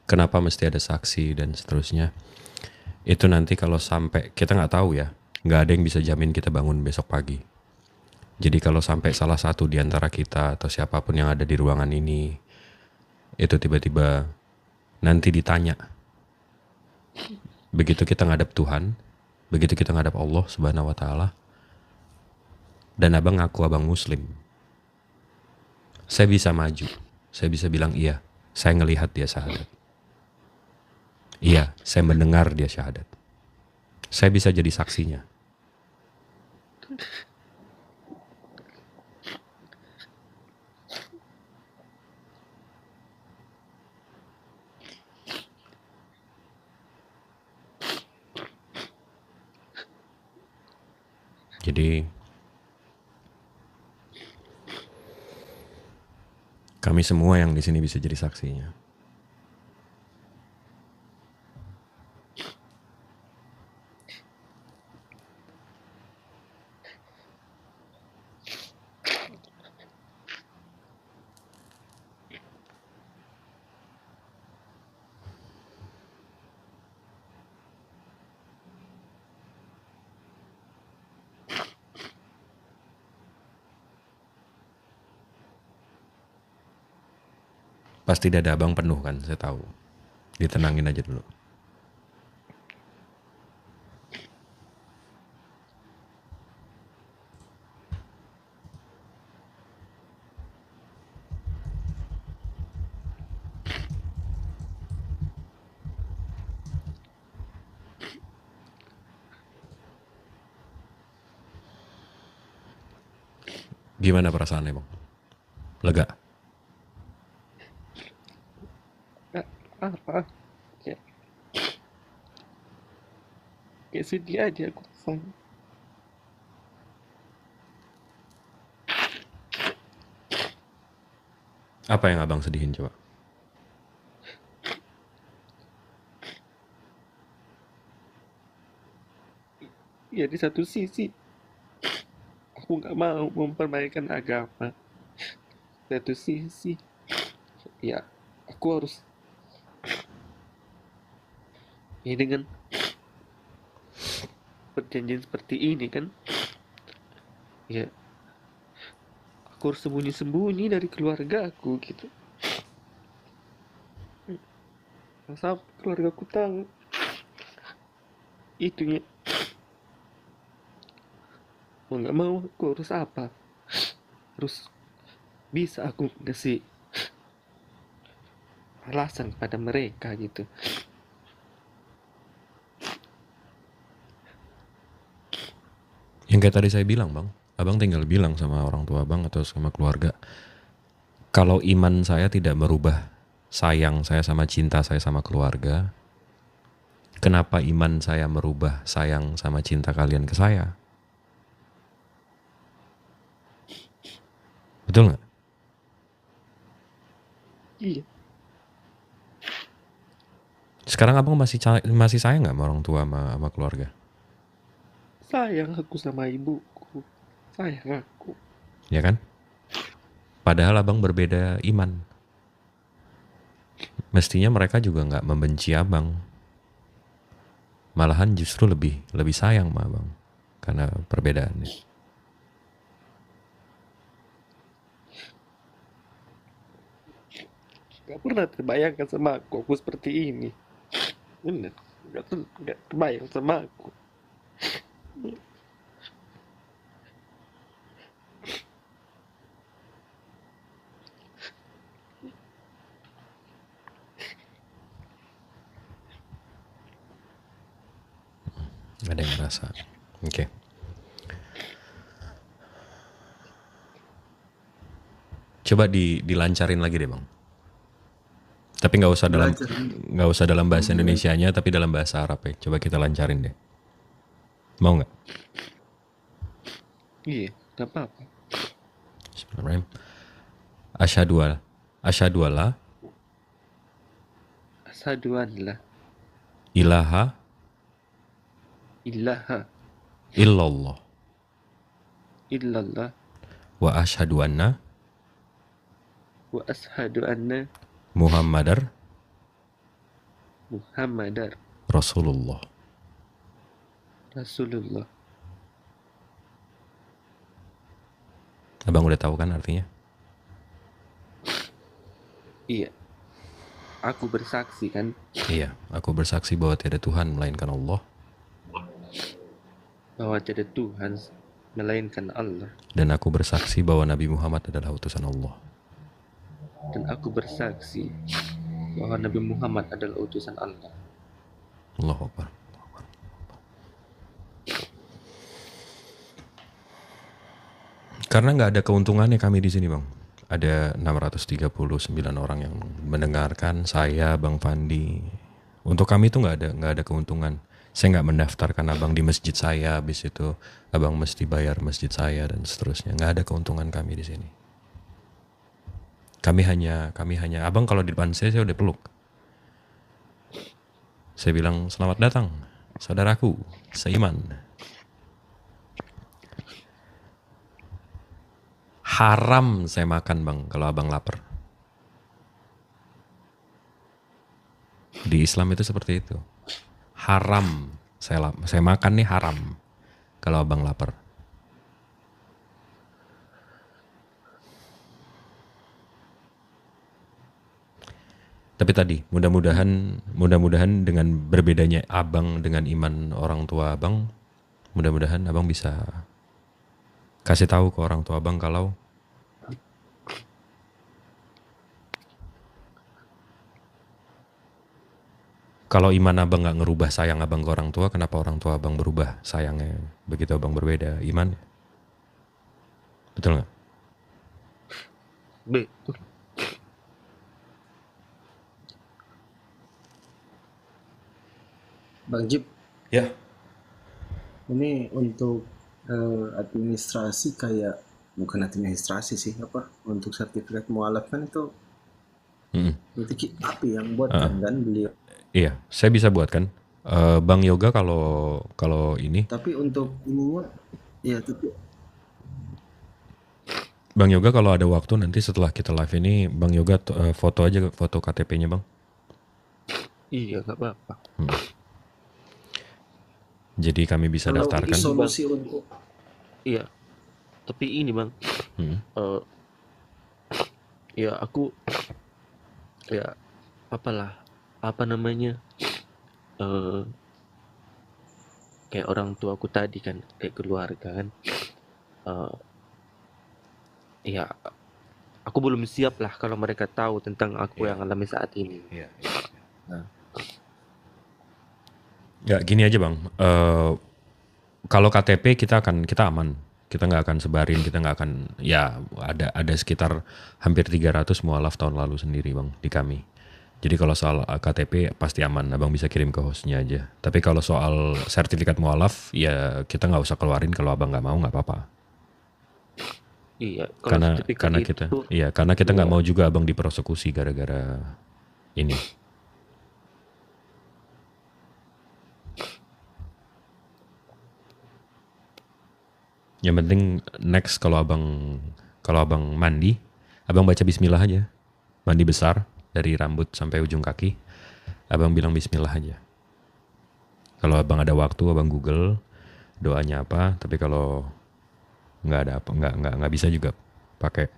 kenapa mesti ada saksi dan seterusnya? Itu nanti kalau sampai, kita nggak tahu ya, nggak ada yang bisa jamin kita bangun besok pagi. Jadi kalau sampai salah satu di antara kita atau siapapun yang ada di ruangan ini itu tiba-tiba nanti ditanya, begitu kita ngadap Tuhan, begitu kita ngadap Allah Subhanahu wa Ta'ala, dan abang ngaku abang muslim, saya bisa maju, saya bisa bilang iya, saya ngelihat dia syahadat, iya, saya mendengar dia syahadat, saya bisa jadi saksinya. Jadi kami semua yang di sini bisa jadi saksinya. Pasti dada abang penuh kan, saya tahu. Ditenangin aja dulu. Gimana perasaannya bang? Lega? Apa? Kayak, kayak sedih aja aku rasanya. Apa yang abang sedihin coba? Ya di satu sisi aku nggak mau mempermainkan agama. Satu sisi ya aku harus ya dengan perjanjian seperti ini kan, ya aku harus sembunyi-sembunyi dari keluarga aku gitu. Sampai keluarga aku tahu itunya, mau nggak mau aku harus apa, harus bisa aku kasih alasan pada mereka gitu. Yang kayak tadi saya bilang bang, abang tinggal bilang sama orang tua abang atau sama keluarga, kalau iman saya tidak merubah sayang saya sama cinta saya sama keluarga, kenapa iman saya merubah sayang sama cinta kalian ke saya? Betul nggak? Iya, Sekarang abang masih sayang nggak sama orang tua sama keluarga? sayang aku sama ibuku, sayang aku. Ya kan? Padahal abang berbeda iman. Mestinya mereka juga nggak membenci abang. Malahan justru lebih sayang sama abang karena perbedaannya. Gak pernah terbayangkan sama aku seperti ini. Bener, gak terbayang sama aku. Ada yang ngerasa. Oke. Coba dilancarin lagi deh bang. Tapi nggak usah dalam bahasa Indonesianya, tapi dalam bahasa Arab ya. Coba kita lancarin deh. Mau nggak? Iya, gak apa-apa. Bismillahirrahmanirrahim. Asyhadu alla Asyhadu an la ilaha ilaha illallah illallah wa asyhadu anna wa asyhadu anna Muhammadar Muhammadar Rasulullah. Rasulullah. Abang udah tahu kan artinya? Iya, aku bersaksi kan, Iya, aku bersaksi bahwa tiada Tuhan melainkan Allah bahwa tiada Tuhan melainkan Allah, dan aku bersaksi bahwa Nabi Muhammad adalah utusan Allah. dan aku bersaksi bahwa Nabi Muhammad adalah utusan Allah. Allahu Akbar. Karena nggak ada keuntungannya kami di sini bang. Ada 639 orang yang mendengarkan saya, Bang Fandi. Untuk kami itu nggak ada keuntungan. Saya nggak mendaftarkan abang di masjid saya, habis itu abang mesti bayar masjid saya dan seterusnya. Nggak ada keuntungan kami di sini. Kami hanya, abang kalau di depan saya udah peluk. Saya bilang selamat datang, saudaraku, seiman. Haram saya makan bang kalau abang lapar. Di Islam itu seperti itu. Haram saya makan nih haram kalau abang lapar. Tapi tadi mudah-mudahan dengan berbedanya abang dengan iman orang tua abang, mudah-mudahan abang bisa kasih tahu ke orang tua abang kalau iman abang nggak ngerubah sayang abang ke orang tua, kenapa orang tua abang berubah sayangnya begitu abang berbeda iman? Betul nggak? Betul. Bang Jip, Ya. ini untuk administrasi kayak, bukan administrasi sih, apa, untuk sertifikat mualaf kan itu itu api yang buat kan beliau. Iya, saya bisa buat kan. Bang Yoga kalau ini, Tapi untuk ininya, ya tapi Bang Yoga kalau ada waktu nanti setelah kita live ini, Bang Yoga foto aja foto KTP-nya bang. Iya, nggak apa-apa. Jadi kami bisa kalau daftarkan. solusi untuk Iya. Tapi ini bang, ya aku, ya apalah, apa namanya, kayak orang tua aku tadi kan, kayak keluarga kan, ya aku belum siap lah kalau mereka tahu tentang aku yang alami saat ini. Iya. Nah. Ya gini aja bang, kalau KTP kita aman, kita nggak akan sebarin, kita nggak akan, ya ada sekitar hampir 300 mualaf tahun lalu sendiri bang di kami. Jadi kalau soal KTP pasti aman, abang bisa kirim ke hostnya aja. Tapi kalau soal sertifikat mualaf ya kita nggak usah keluarin, kalau abang nggak mau nggak apa-apa. Iya, kalau sertifikat Karena kita nggak mau juga abang dipersekusi gara-gara ini. Yang penting next kalau abang mandi, abang baca bismillah aja. Mandi besar dari rambut sampai ujung kaki, abang bilang bismillah aja. Kalau abang ada waktu, abang Google doanya apa. Tapi kalau nggak ada apa, nggak bisa juga pakai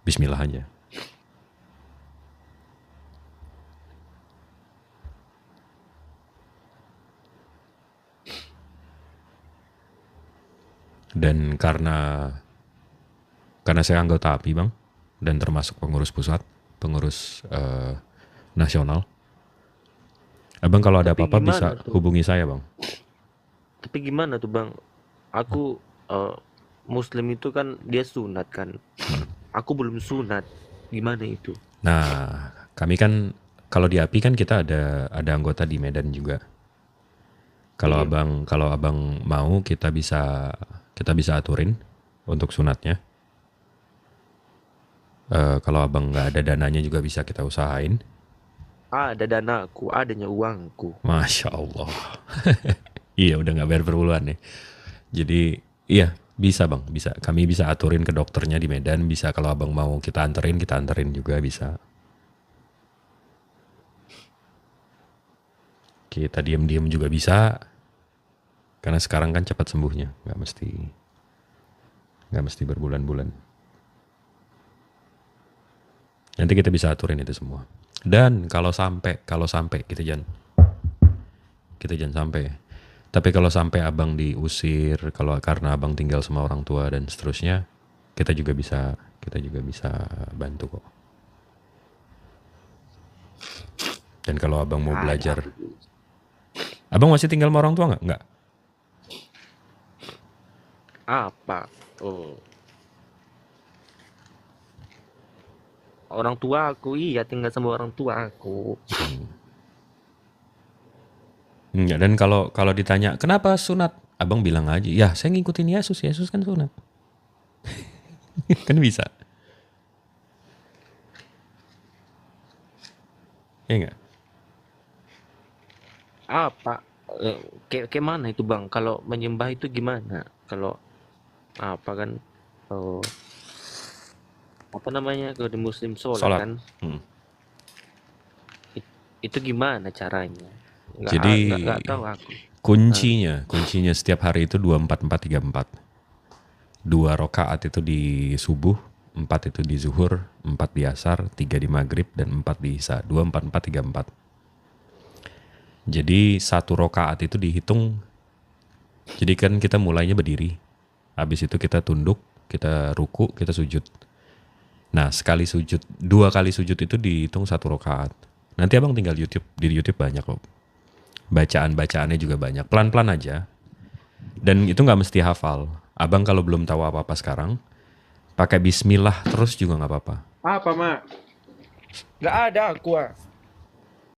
bismillah aja. Dan karena saya anggota API bang, dan termasuk pengurus pusat, pengurus nasional, abang kalau ada apa-apa bisa hubungi saya bang. Tapi gimana tuh bang? Aku Muslim itu kan dia sunat kan, aku belum sunat, gimana itu? Nah kami kan kalau di API kan kita ada anggota di Medan juga. Kalau abang mau kita bisa aturin untuk sunatnya. Kalau abang nggak ada dananya juga bisa kita usahain. Ada danaku, adanya uangku. Masya Allah. Iya udah nggak bayar per bulan nih. Jadi iya bisa bang, bisa. Kami bisa aturin ke dokternya di Medan. Bisa kalau abang mau kita anterin juga bisa. Kita diam-diam juga bisa. Karena sekarang kan cepat sembuhnya, nggak mesti berbulan-bulan. Nanti kita bisa aturin itu semua. Dan kalau sampai kita jangan sampai. Tapi kalau sampai abang diusir, kalau karena abang tinggal sama orang tua dan seterusnya, kita juga bisa bantu kok. Dan kalau abang mau belajar, abang masih tinggal sama orang tua nggak? Nggak. Apa? Orang tua aku, iya tinggal sama orang tua aku. Enggak, dan kalau ditanya kenapa sunat, abang bilang aja, ya saya ngikutin Yesus, Yesus kan sunat. Kan bisa. Ya enggak? Apa? Kayak mana itu bang? Kalau menyembah itu gimana? Kalau apa kan? Oh, apa namanya? Kalau di Muslim sholat Sholat. kan? Hmm. Itu gimana caranya? Jadi Nggak tahu aku. kuncinya setiap hari itu 24-4-3-4. 2 rakaat itu di subuh, 4 itu di zuhur, 4 di asar, 3 di maghrib, dan 4 di isya. 2-4-4-3-4. Jadi 1 rakaat itu dihitung. Jadi kan kita mulainya berdiri. Habis itu kita tunduk, kita ruku, kita sujud. Nah, 2 kali sujud itu dihitung 1 rakaat. Nanti abang tinggal di YouTube banyak kok. Bacaan-bacaannya juga banyak. Pelan-pelan aja. Dan itu nggak mesti hafal. Abang kalau belum tahu apa-apa sekarang, pakai bismillah terus juga nggak apa-apa. Apa mak? Nggak ada aku.